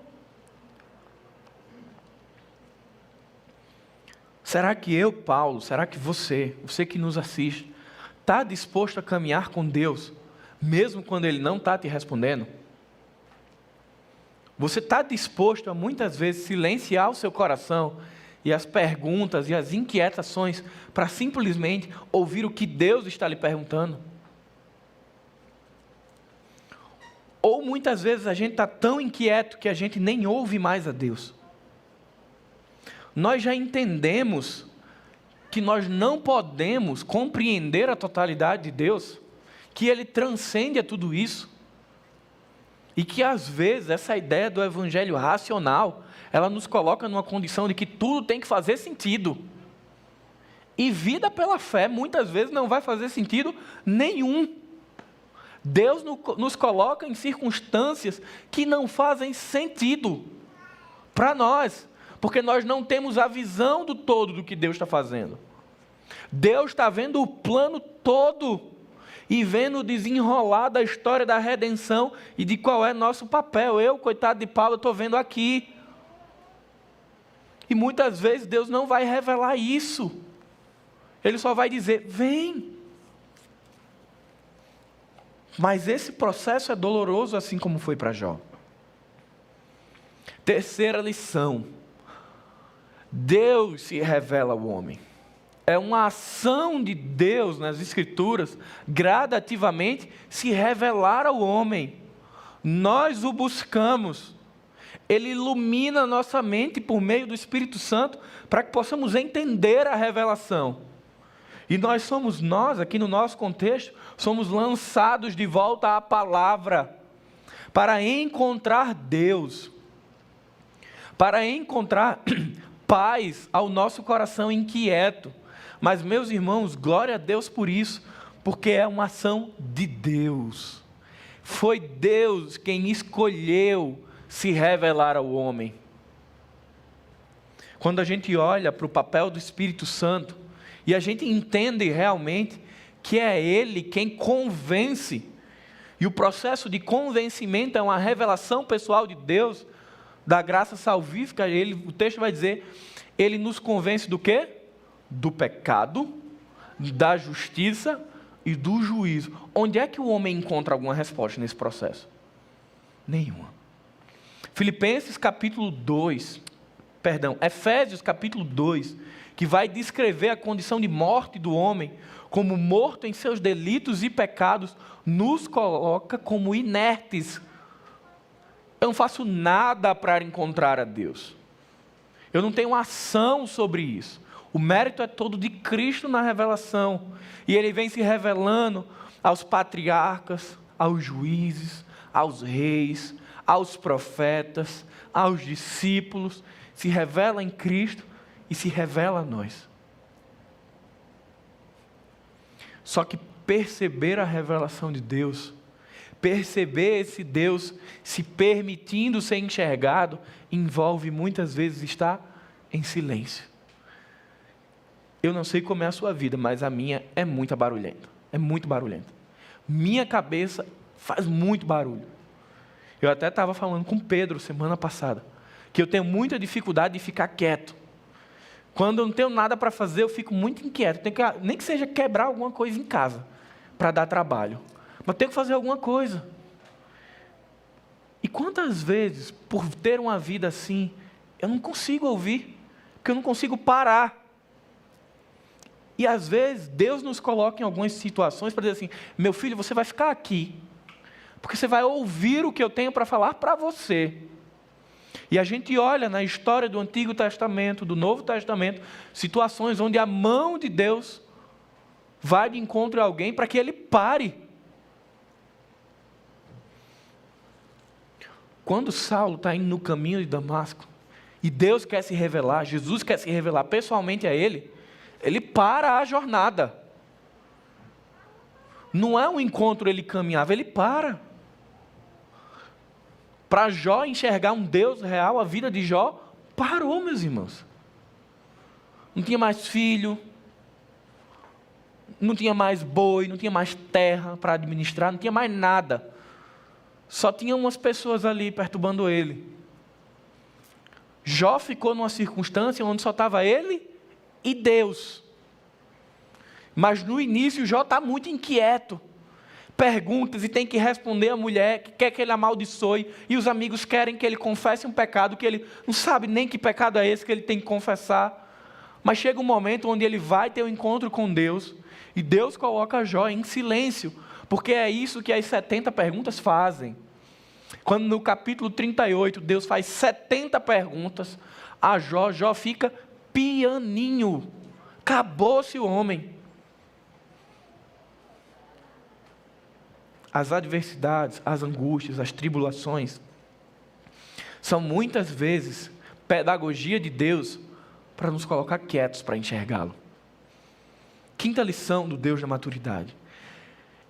Será que eu, Paulo, será que você que nos assiste, está disposto a caminhar com Deus, mesmo quando Ele não está te respondendo? Você está disposto a muitas vezes silenciar o seu coração e as perguntas e as inquietações para simplesmente ouvir o que Deus está lhe perguntando? Ou muitas vezes a gente está tão inquieto que a gente nem ouve mais a Deus. Nós já entendemos que nós não podemos compreender a totalidade de Deus, que Ele transcende a tudo isso, e que às vezes essa ideia do evangelho racional, ela nos coloca numa condição de que tudo tem que fazer sentido. E vida pela fé muitas vezes não vai fazer sentido nenhum. Deus nos coloca em circunstâncias que não fazem sentido para nós, porque nós não temos a visão do todo do que Deus está fazendo. Deus está vendo o plano todo e vendo o desenrolar da história da redenção e de qual é nosso papel. Eu, coitado de Paulo, estou vendo aqui. E muitas vezes Deus não vai revelar isso. Ele só vai dizer, vem. Mas esse processo é doloroso, assim como foi para Jó. Terceira lição. Deus se revela ao homem. É uma ação de Deus nas Escrituras, gradativamente, se revelar ao homem. Nós o buscamos. Ele ilumina a nossa mente por meio do Espírito Santo, para que possamos entender a revelação. E nós, aqui no nosso contexto, somos lançados de volta à palavra, para encontrar Deus, para encontrar paz ao nosso coração inquieto. Mas, meus irmãos, glória a Deus por isso, porque é uma ação de Deus. Foi Deus quem escolheu se revelar ao homem. Quando a gente olha para o papel do Espírito Santo, e a gente entende realmente que é Ele quem convence, e o processo de convencimento é uma revelação pessoal de Deus, da graça salvífica, o texto vai dizer, Ele nos convence do quê? Do pecado, da justiça e do juízo. Onde é que o homem encontra alguma resposta nesse processo? Nenhuma. Efésios capítulo 2, que vai descrever a condição de morte do homem, como morto em seus delitos e pecados, nos coloca como inertes. Eu não faço nada para encontrar a Deus. Eu não tenho ação sobre isso. O mérito é todo de Cristo na revelação. E Ele vem se revelando aos patriarcas, aos juízes, aos reis, aos profetas, aos discípulos. Se revela em Cristo e se revela a nós. Só que perceber a revelação de Deus, perceber esse Deus se permitindo ser enxergado, envolve muitas vezes estar em silêncio. Eu não sei como é a sua vida, mas a minha é muito barulhenta. É muito barulhenta. Minha cabeça faz muito barulho. Eu até estava falando com Pedro semana passada, que eu tenho muita dificuldade de ficar quieto. Quando eu não tenho nada para fazer, eu fico muito inquieto. Nem que seja quebrar alguma coisa em casa, para dar trabalho. Mas tenho que fazer alguma coisa. E quantas vezes, por ter uma vida assim, eu não consigo ouvir, porque eu não consigo parar. E às vezes, Deus nos coloca em algumas situações para dizer assim, meu filho, você vai ficar aqui, porque você vai ouvir o que eu tenho para falar para você. E a gente olha na história do Antigo Testamento, do Novo Testamento, situações onde a mão de Deus vai de encontro a alguém para que ele pare. Quando Saulo está indo no caminho de Damasco, e Deus quer se revelar, Jesus quer se revelar pessoalmente a ele para a jornada. Não é um encontro, ele caminhava, ele para. Para Jó enxergar um Deus real, a vida de Jó parou, meus irmãos. Não tinha mais filho, não tinha mais boi, não tinha mais terra para administrar, não tinha mais nada. Só tinha umas pessoas ali perturbando ele. Jó ficou numa circunstância onde só estava ele e Deus. Mas no início Jó está muito inquieto, perguntas e tem que responder a mulher que quer que ele amaldiçoe, e os amigos querem que ele confesse um pecado que ele não sabe nem que pecado é esse que ele tem que confessar. Mas chega um momento onde ele vai ter um encontro com Deus, e Deus coloca Jó em silêncio, porque é isso que as 70 perguntas fazem. Quando no capítulo 38 Deus faz 70 perguntas a Jó, Jó fica pianinho, acabou-se o homem. As adversidades, as angústias, as tribulações, são muitas vezes pedagogia de Deus para nos colocar quietos para enxergá-lo. Quinta lição do Deus da maturidade.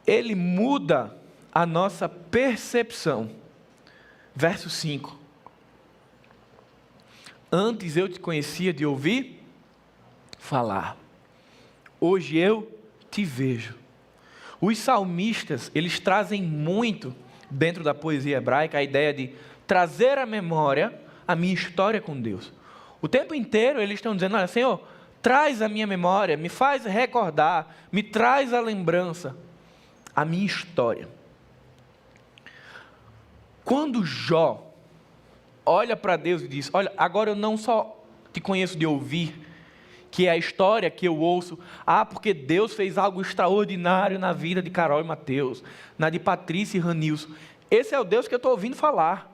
Ele muda a nossa percepção. Verso 5. Antes eu te conhecia de ouvir falar. Hoje eu te vejo. Os salmistas, eles trazem muito dentro da poesia hebraica a ideia de trazer à memória a minha história com Deus. O tempo inteiro eles estão dizendo: olha, Senhor, traz a minha memória, me faz recordar, me traz a lembrança, a minha história. Quando Jó olha para Deus e diz: olha, agora eu não só te conheço de ouvir, que é a história que eu ouço, porque Deus fez algo extraordinário na vida de Carol e Mateus, na de Patrícia e Ranilson. Esse é o Deus que eu estou ouvindo falar.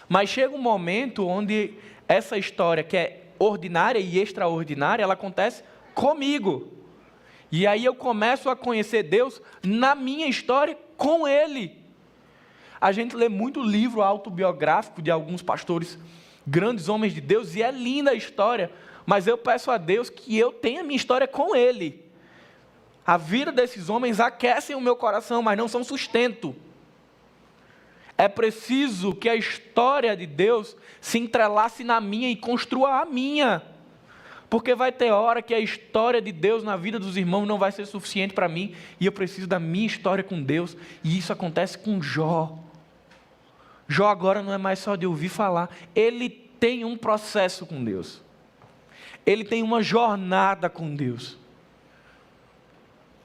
Mas chega um momento onde essa história, que é ordinária e extraordinária, ela acontece comigo. E aí eu começo a conhecer Deus na minha história com Ele. A gente lê muito livro autobiográfico de alguns pastores, grandes homens de Deus, e é linda a história, mas eu peço a Deus que eu tenha a minha história com Ele. A vida desses homens aquecem o meu coração, mas não são sustento. É preciso que a história de Deus se entrelace na minha e construa a minha. Porque vai ter hora que a história de Deus na vida dos irmãos não vai ser suficiente para mim, e eu preciso da minha história com Deus, e isso acontece com Jó. Jó agora não é mais só de ouvir falar, ele tem um processo com Deus. Ele tem uma jornada com Deus.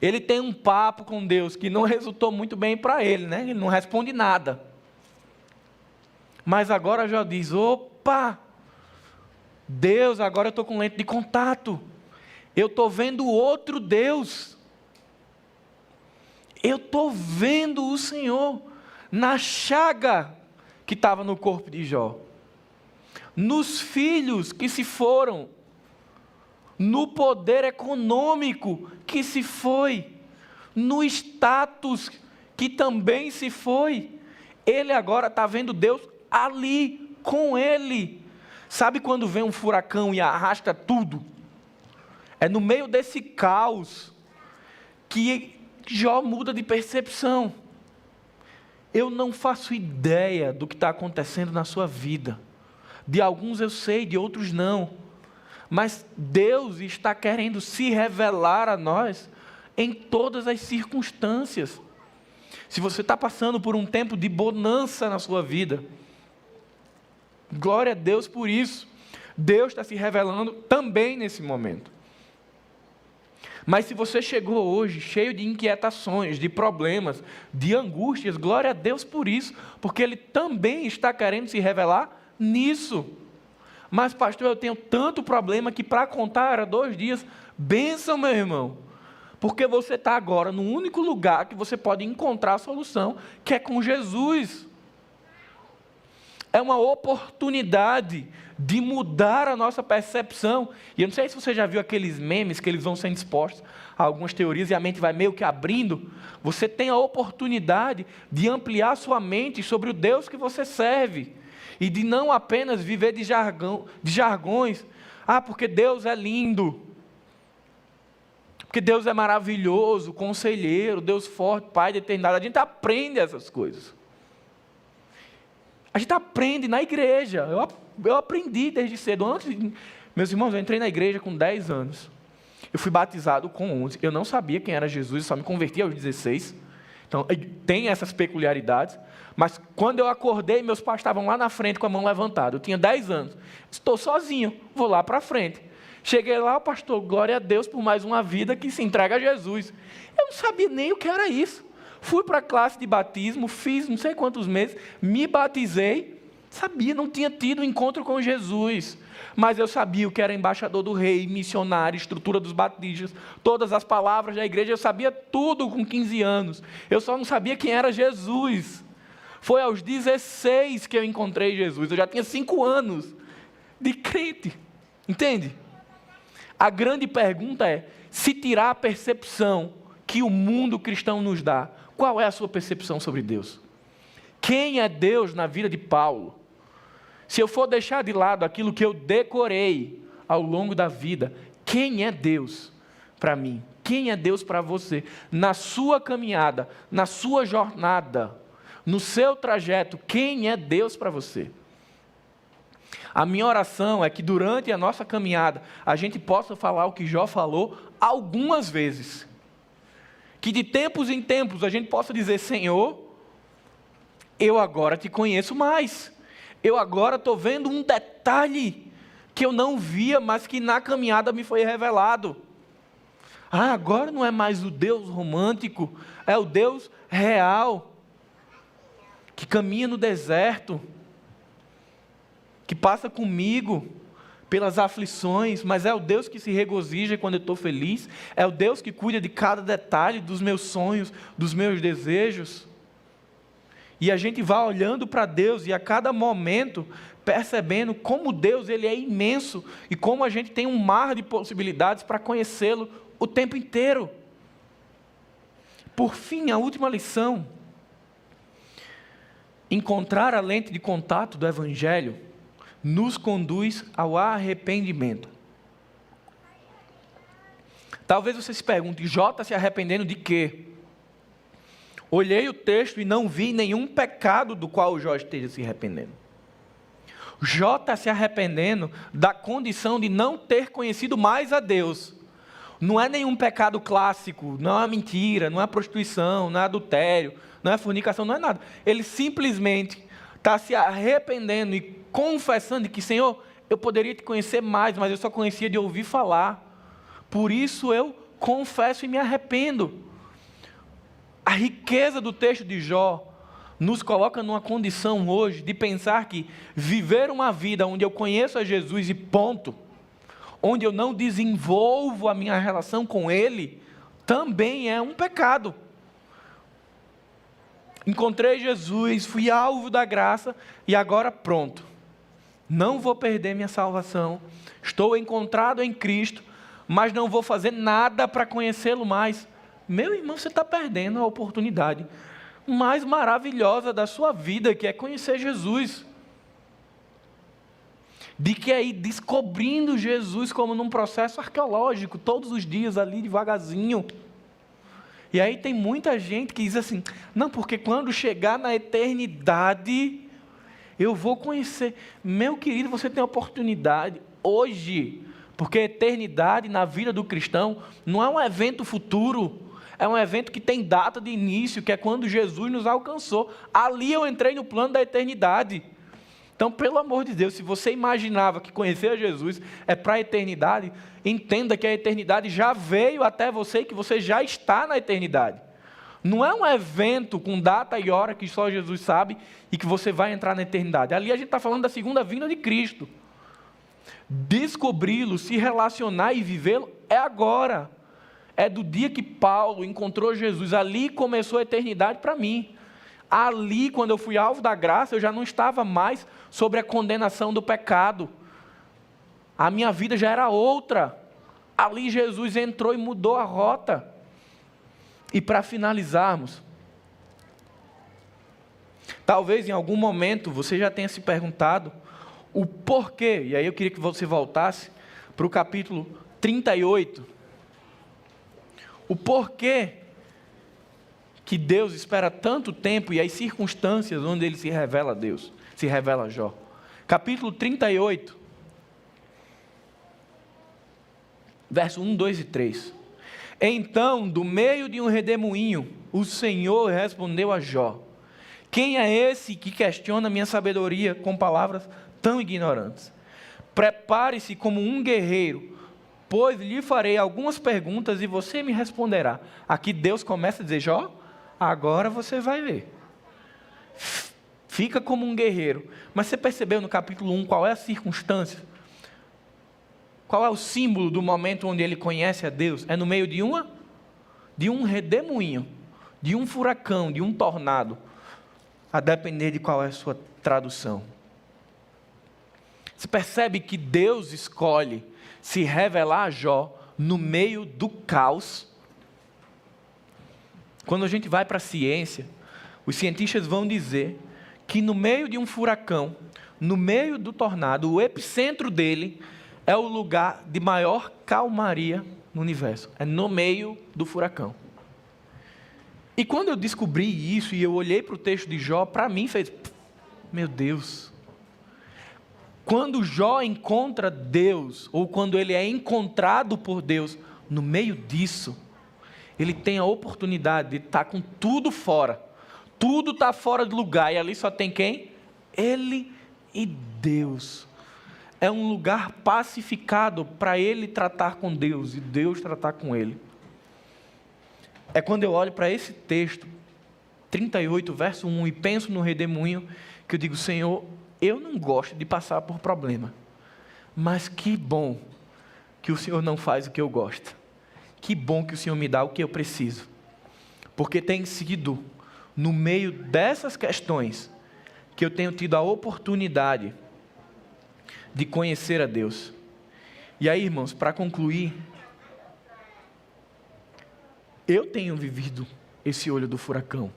Ele tem um papo com Deus que não resultou muito bem para ele, né? Ele não responde nada. Mas agora Jó diz: opa, Deus, agora eu estou com lente de contato. Eu estou vendo outro Deus. Eu estou vendo o Senhor na chaga que estava no corpo de Jó, nos filhos que se foram, no poder econômico que se foi, no status que também se foi. Ele agora está vendo Deus ali com ele. Sabe quando vem um furacão e arrasta tudo? É no meio desse caos que Jó muda de percepção. Eu não faço ideia do que está acontecendo na sua vida. De alguns eu sei, de outros não. Mas Deus está querendo se revelar a nós em todas as circunstâncias. Se você está passando por um tempo de bonança na sua vida, glória a Deus por isso. Deus está se revelando também nesse momento. Mas se você chegou hoje cheio de inquietações, de problemas, de angústias, glória a Deus por isso, porque Ele também está querendo se revelar nisso. Mas pastor, eu tenho tanto problema que para contar era 2 dias. Bênção, meu irmão, porque você está agora no único lugar que você pode encontrar a solução, que é com Jesus. É uma oportunidade de mudar a nossa percepção. E eu não sei se você já viu aqueles memes que eles vão sendo expostos a algumas teorias e a mente vai meio que abrindo. Você tem a oportunidade de ampliar sua mente sobre o Deus que você serve. E de não apenas viver de jargões. Porque Deus é lindo. Porque Deus é maravilhoso, conselheiro, Deus forte, Pai da eternidade. A gente aprende essas coisas. A gente aprende na igreja. Eu aprendi desde cedo. Meus irmãos, eu entrei na igreja com 10 anos. Eu fui batizado com 11. Eu não sabia quem era Jesus, eu só me converti aos 16. Então, tem essas peculiaridades. Mas quando eu acordei, meus pais estavam lá na frente com a mão levantada. Eu tinha 10 anos. Estou sozinho, vou lá para frente. Cheguei lá, o pastor, glória a Deus por mais uma vida que se entrega a Jesus. Eu não sabia nem o que era isso. Fui para a classe de batismo, fiz não sei quantos meses, me batizei, sabia, não tinha tido encontro com Jesus, mas eu sabia o que era embaixador do rei, missionário, estrutura dos batistas, todas as palavras da igreja, eu sabia tudo com 15 anos, eu só não sabia quem era Jesus. Foi aos 16 que eu encontrei Jesus, eu já tinha 5 anos de crente, entende? A grande pergunta é, se tirar a percepção que o mundo cristão nos dá, qual é a sua percepção sobre Deus? Quem é Deus na vida de Paulo? Se eu for deixar de lado aquilo que eu decorei ao longo da vida, quem é Deus para mim? Quem é Deus para você? Na sua caminhada, na sua jornada, no seu trajeto, quem é Deus para você? A minha oração é que durante a nossa caminhada, a gente possa falar o que Jó falou algumas vezes. Que de tempos em tempos a gente possa dizer, Senhor, eu agora te conheço mais. Eu agora estou vendo um detalhe que eu não via, mas que na caminhada me foi revelado. Agora não é mais o Deus romântico, é o Deus real, que caminha no deserto, que passa comigo pelas aflições, mas é o Deus que se regozija quando eu estou feliz, é o Deus que cuida de cada detalhe dos meus sonhos, dos meus desejos. E a gente vai olhando para Deus e a cada momento percebendo como Deus ele é imenso e como a gente tem um mar de possibilidades para conhecê-lo o tempo inteiro. Por fim, a última lição: encontrar a lente de contato do Evangelho nos conduz ao arrependimento. Talvez você se pergunte, Jó está se arrependendo de quê? Olhei o texto e não vi nenhum pecado do qual Jó esteja se arrependendo. Jó está se arrependendo da condição de não ter conhecido mais a Deus. Não é nenhum pecado clássico, não é mentira, não é prostituição, não é adultério, não é fornicação, não é nada. Ele simplesmente está se arrependendo e confessando que, Senhor, eu poderia te conhecer mais, mas eu só conhecia de ouvir falar. Por isso eu confesso e me arrependo. A riqueza do texto de Jó nos coloca numa condição hoje de pensar que viver uma vida onde eu conheço a Jesus e ponto, onde eu não desenvolvo a minha relação com Ele, também é um pecado. Encontrei Jesus, fui alvo da graça e agora pronto. Não vou perder minha salvação, estou encontrado em Cristo, mas não vou fazer nada para conhecê-lo mais. Meu irmão, você está perdendo a oportunidade mais maravilhosa da sua vida, que é conhecer Jesus. De que é ir descobrindo Jesus como num processo arqueológico, todos os dias ali devagarzinho. E aí tem muita gente que diz assim, não, porque quando chegar na eternidade, eu vou conhecer. Meu querido, você tem a oportunidade hoje, porque a eternidade na vida do cristão não é um evento futuro, é um evento que tem data de início, que é quando Jesus nos alcançou. Ali eu entrei no plano da eternidade. Então, pelo amor de Deus, se você imaginava que conhecer a Jesus é para a eternidade, entenda que a eternidade já veio até você e que você já está na eternidade. Não é um evento com data e hora que só Jesus sabe e que você vai entrar na eternidade. Ali a gente está falando da segunda vinda de Cristo. Descobri-lo, se relacionar e vivê-lo é agora. É do dia que Paulo encontrou Jesus. Ali começou a eternidade para mim. Ali, quando eu fui alvo da graça, eu já não estava mais sobre a condenação do pecado. A minha vida já era outra. Ali Jesus entrou e mudou a rota. E para finalizarmos, talvez em algum momento você já tenha se perguntado o porquê, e aí eu queria que você voltasse para o capítulo 38. O porquê que Deus espera tanto tempo e as circunstâncias onde Ele se revela a Deus, se revela a Jó. Capítulo 38, verso 1, 2 e 3. Então, do meio de um redemoinho, o Senhor respondeu a Jó: quem é esse que questiona minha sabedoria com palavras tão ignorantes? Prepare-se como um guerreiro, pois lhe farei algumas perguntas e você me responderá. Aqui Deus começa a dizer: Jó, agora você vai ver. Fica como um guerreiro. Mas você percebeu no capítulo 1 qual é a circunstância? Qual é o símbolo do momento onde ele conhece a Deus? É no meio de um redemoinho, de um furacão, de um tornado, a depender de qual é a sua tradução. Você percebe que Deus escolhe se revelar a Jó no meio do caos? Quando a gente vai para a ciência, os cientistas vão dizer que no meio de um furacão, no meio do tornado, o epicentro dele é o lugar de maior calmaria no universo. É no meio do furacão. E quando eu descobri isso e eu olhei para o texto de Jó, para mim fez, meu Deus. Quando Jó encontra Deus, ou quando ele é encontrado por Deus, no meio disso, ele tem a oportunidade de estar com tudo fora. Tudo está fora do lugar, e ali só tem quem? Ele e Deus. É um lugar pacificado para ele tratar com Deus, e Deus tratar com ele. É quando eu olho para esse texto, 38, verso 1, e penso no redemoinho, que eu digo, Senhor, eu não gosto de passar por problema, mas que bom que o Senhor não faz o que eu gosto. Que bom que o Senhor me dá o que eu preciso. Porque tem sido no meio dessas questões que eu tenho tido a oportunidade de conhecer a Deus. E aí, irmãos, para concluir, eu tenho vivido esse olho do furacão.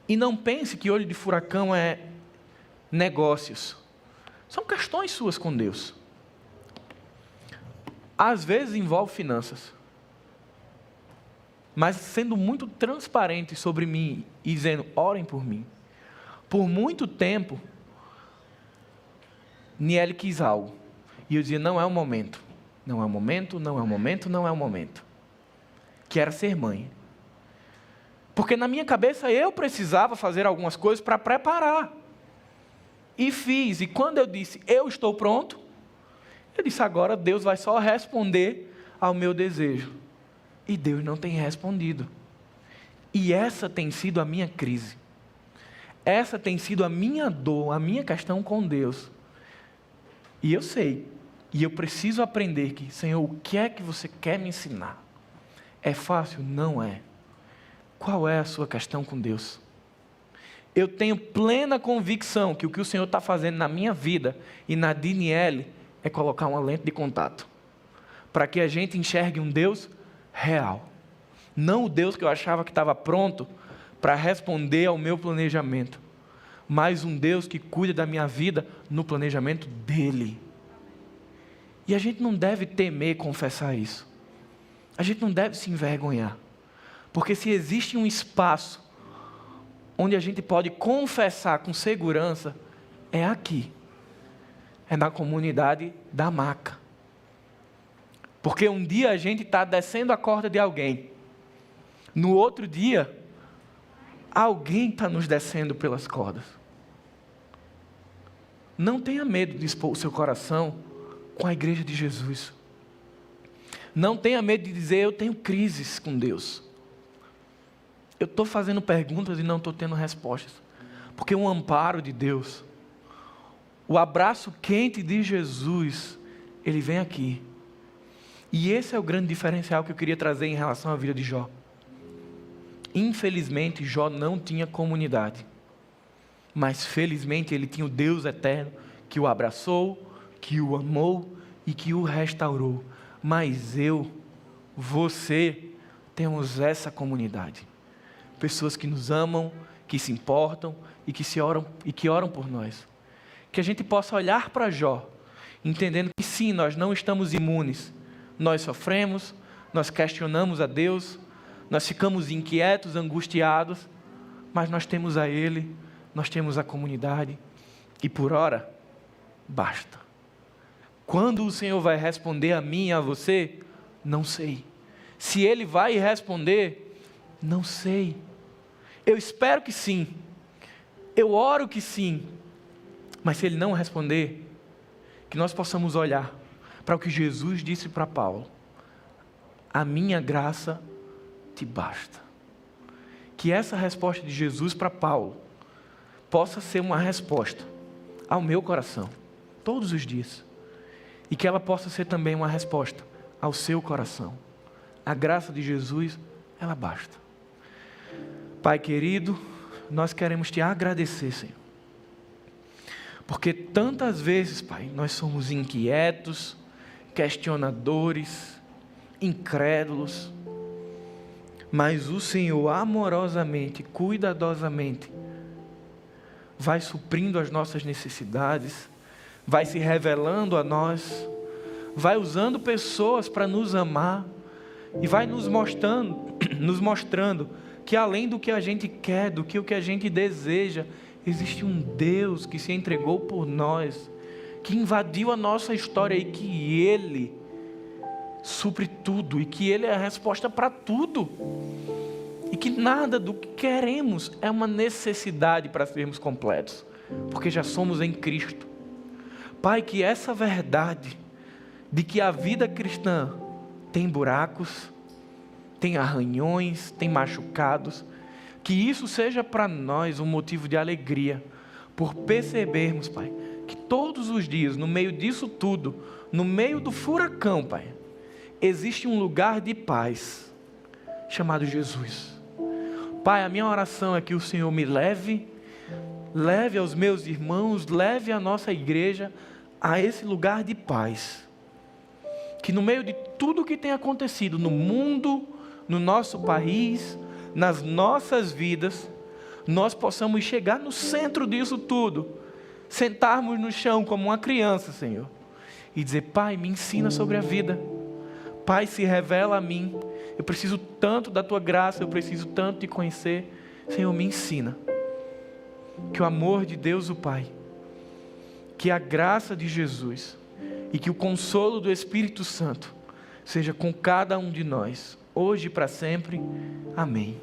E não pense que olho de furacão é negócios. São questões suas com Deus. Às vezes envolve finanças. Mas sendo muito transparente sobre mim e dizendo, orem por mim. Por muito tempo, Niele quis algo. E eu dizia, não é o momento. Não é o momento, não é o momento, não é o momento. Que era ser mãe. Porque na minha cabeça eu precisava fazer algumas coisas para preparar. E fiz. E quando eu disse, eu estou pronto, eu disse, agora Deus vai só responder ao meu desejo. E Deus não tem respondido. E essa tem sido a minha crise. Essa tem sido a minha dor, a minha questão com Deus. E eu sei, e eu preciso aprender que, Senhor, o que é que você quer me ensinar? É fácil? Não é. Qual é a sua questão com Deus? Eu tenho plena convicção que o que o Senhor está fazendo na minha vida e na de Niele é colocar uma lente de contato. Para que a gente enxergue um Deus real. Não o Deus que eu achava que estava pronto para responder ao meu planejamento. Mas um Deus que cuida da minha vida no planejamento dEle. E a gente não deve temer confessar isso. A gente não deve se envergonhar. Porque se existe um espaço onde a gente pode confessar com segurança, é aqui. É na comunidade da Maca. Porque um dia a gente está descendo a corda de alguém. No outro dia, alguém está nos descendo pelas cordas. Não tenha medo de expor o seu coração com a igreja de Jesus. Não tenha medo de dizer, eu tenho crises com Deus. Eu estou fazendo perguntas e não estou tendo respostas. Porque o amparo de Deus, o abraço quente de Jesus, ele vem aqui. E esse é o grande diferencial que eu queria trazer em relação à vida de Jó. Infelizmente, Jó não tinha comunidade. Mas felizmente ele tinha o Deus eterno que o abraçou, que o amou e que o restaurou. Mas eu, você, temos essa comunidade. Pessoas que nos amam, que se importam e que oram por nós. Que a gente possa olhar para Jó, entendendo que sim, nós não estamos imunes. Nós sofremos, nós questionamos a Deus, nós ficamos inquietos, angustiados, mas nós temos a Ele, nós temos a comunidade, e por ora, basta. Quando o Senhor vai responder a mim e a você, não sei. Se Ele vai responder, não sei. Eu espero que sim, eu oro que sim, mas se Ele não responder, que nós possamos olhar para o que Jesus disse para Paulo: a minha graça te basta. que essa resposta de Jesus para Paulo possa ser uma resposta ao meu coração, todos os dias. E que ela possa ser também uma resposta ao seu coração. A graça de Jesus, ela basta. Pai querido, nós queremos te agradecer, Senhor. Porque tantas vezes, Pai, nós somos inquietos, questionadores, incrédulos, mas o Senhor amorosamente, cuidadosamente, vai suprindo as nossas necessidades, vai se revelando a nós, vai usando pessoas para nos amar e vai nos mostrando que além do que a gente quer, do que o que a gente deseja, existe um Deus que se entregou por nós, que invadiu a nossa história e que Ele supre tudo, e que Ele é a resposta para tudo, e que nada do que queremos é uma necessidade para sermos completos, porque já somos em Cristo. Pai, que essa verdade de que a vida cristã tem buracos, tem arranhões, tem machucados, que isso seja para nós um motivo de alegria, por percebermos, Pai, que todos os dias, no meio disso tudo, no meio do furacão, Pai, existe um lugar de paz, chamado Jesus. Pai, a minha oração é que o Senhor me leve aos meus irmãos, leve a nossa igreja a esse lugar de paz. Que no meio de tudo que tem acontecido no mundo, no nosso país, nas nossas vidas, nós possamos chegar no centro disso tudo, sentarmos no chão como uma criança, Senhor, e dizer: Pai, me ensina sobre a vida. Pai, se revela a mim. Eu preciso tanto da Tua graça, eu preciso tanto te conhecer. Senhor, me ensina. Que o amor de Deus o Pai, que a graça de Jesus e que o consolo do Espírito Santo seja com cada um de nós, hoje e para sempre. Amém.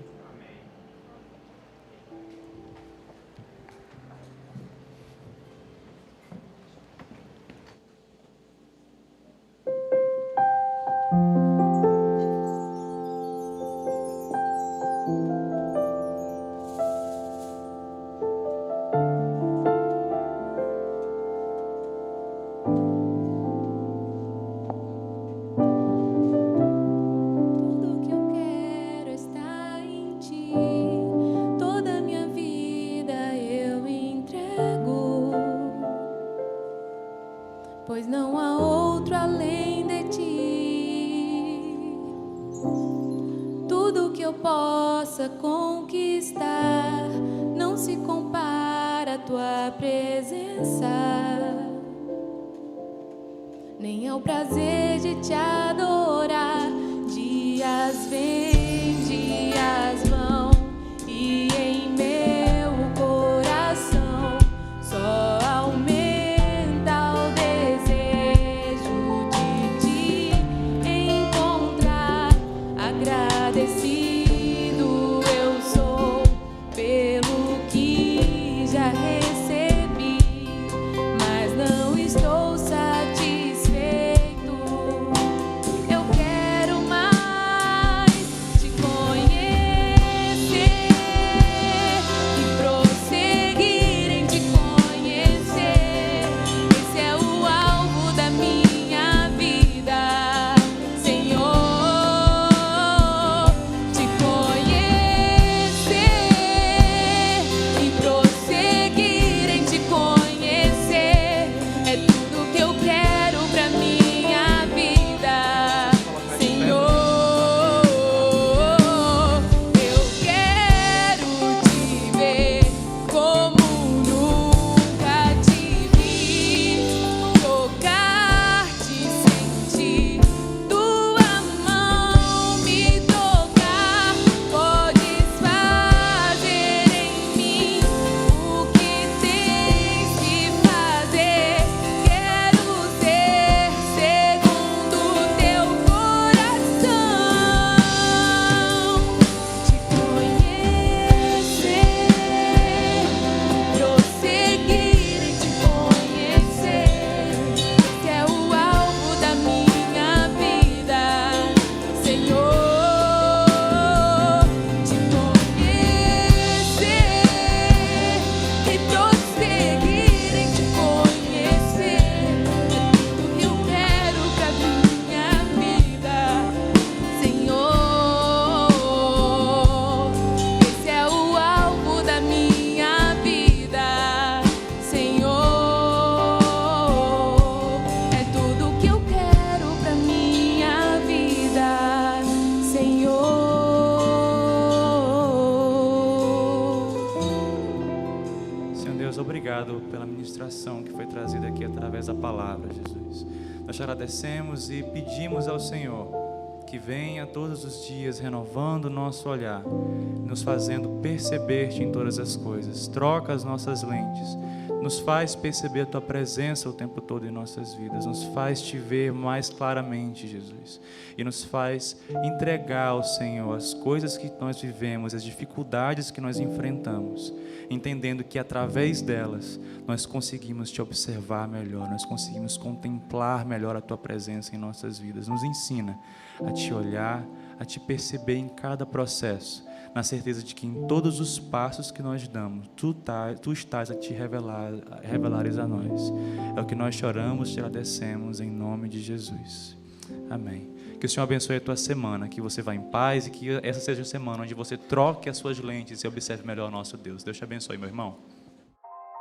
Pois não há outro além de ti. Tudo que eu possa conquistar não se compara à tua presença, nem ao prazer de te adorar. Dias vêm, dias vão, e em meu coração só aumenta o desejo de te encontrar. Agradecido eu sou pelo que já recebi, mas não estou satisfeito. ministração que foi trazida aqui através da palavra, Jesus. Nós te agradecemos e pedimos ao Senhor que venha todos os dias renovando o nosso olhar, nos fazendo perceber-te em todas as coisas. Troca as nossas lentes, nos faz perceber a tua presença o tempo todo em nossas vidas, nos faz te ver mais claramente, Jesus, e nos faz entregar ao Senhor as coisas que nós vivemos, as dificuldades que nós enfrentamos, entendendo que através delas nós conseguimos te observar melhor, nós conseguimos contemplar melhor a tua presença em nossas vidas. Nos ensina a te olhar, a te perceber em cada processo, na certeza de que em todos os passos que nós damos, tu estás a te revelares a nós. É o que nós choramos, te agradecemos em nome de Jesus. Amém. Que o Senhor abençoe a tua semana, que você vá em paz e que essa seja a semana onde você troque as suas lentes e observe melhor o nosso Deus. Deus te abençoe, meu irmão.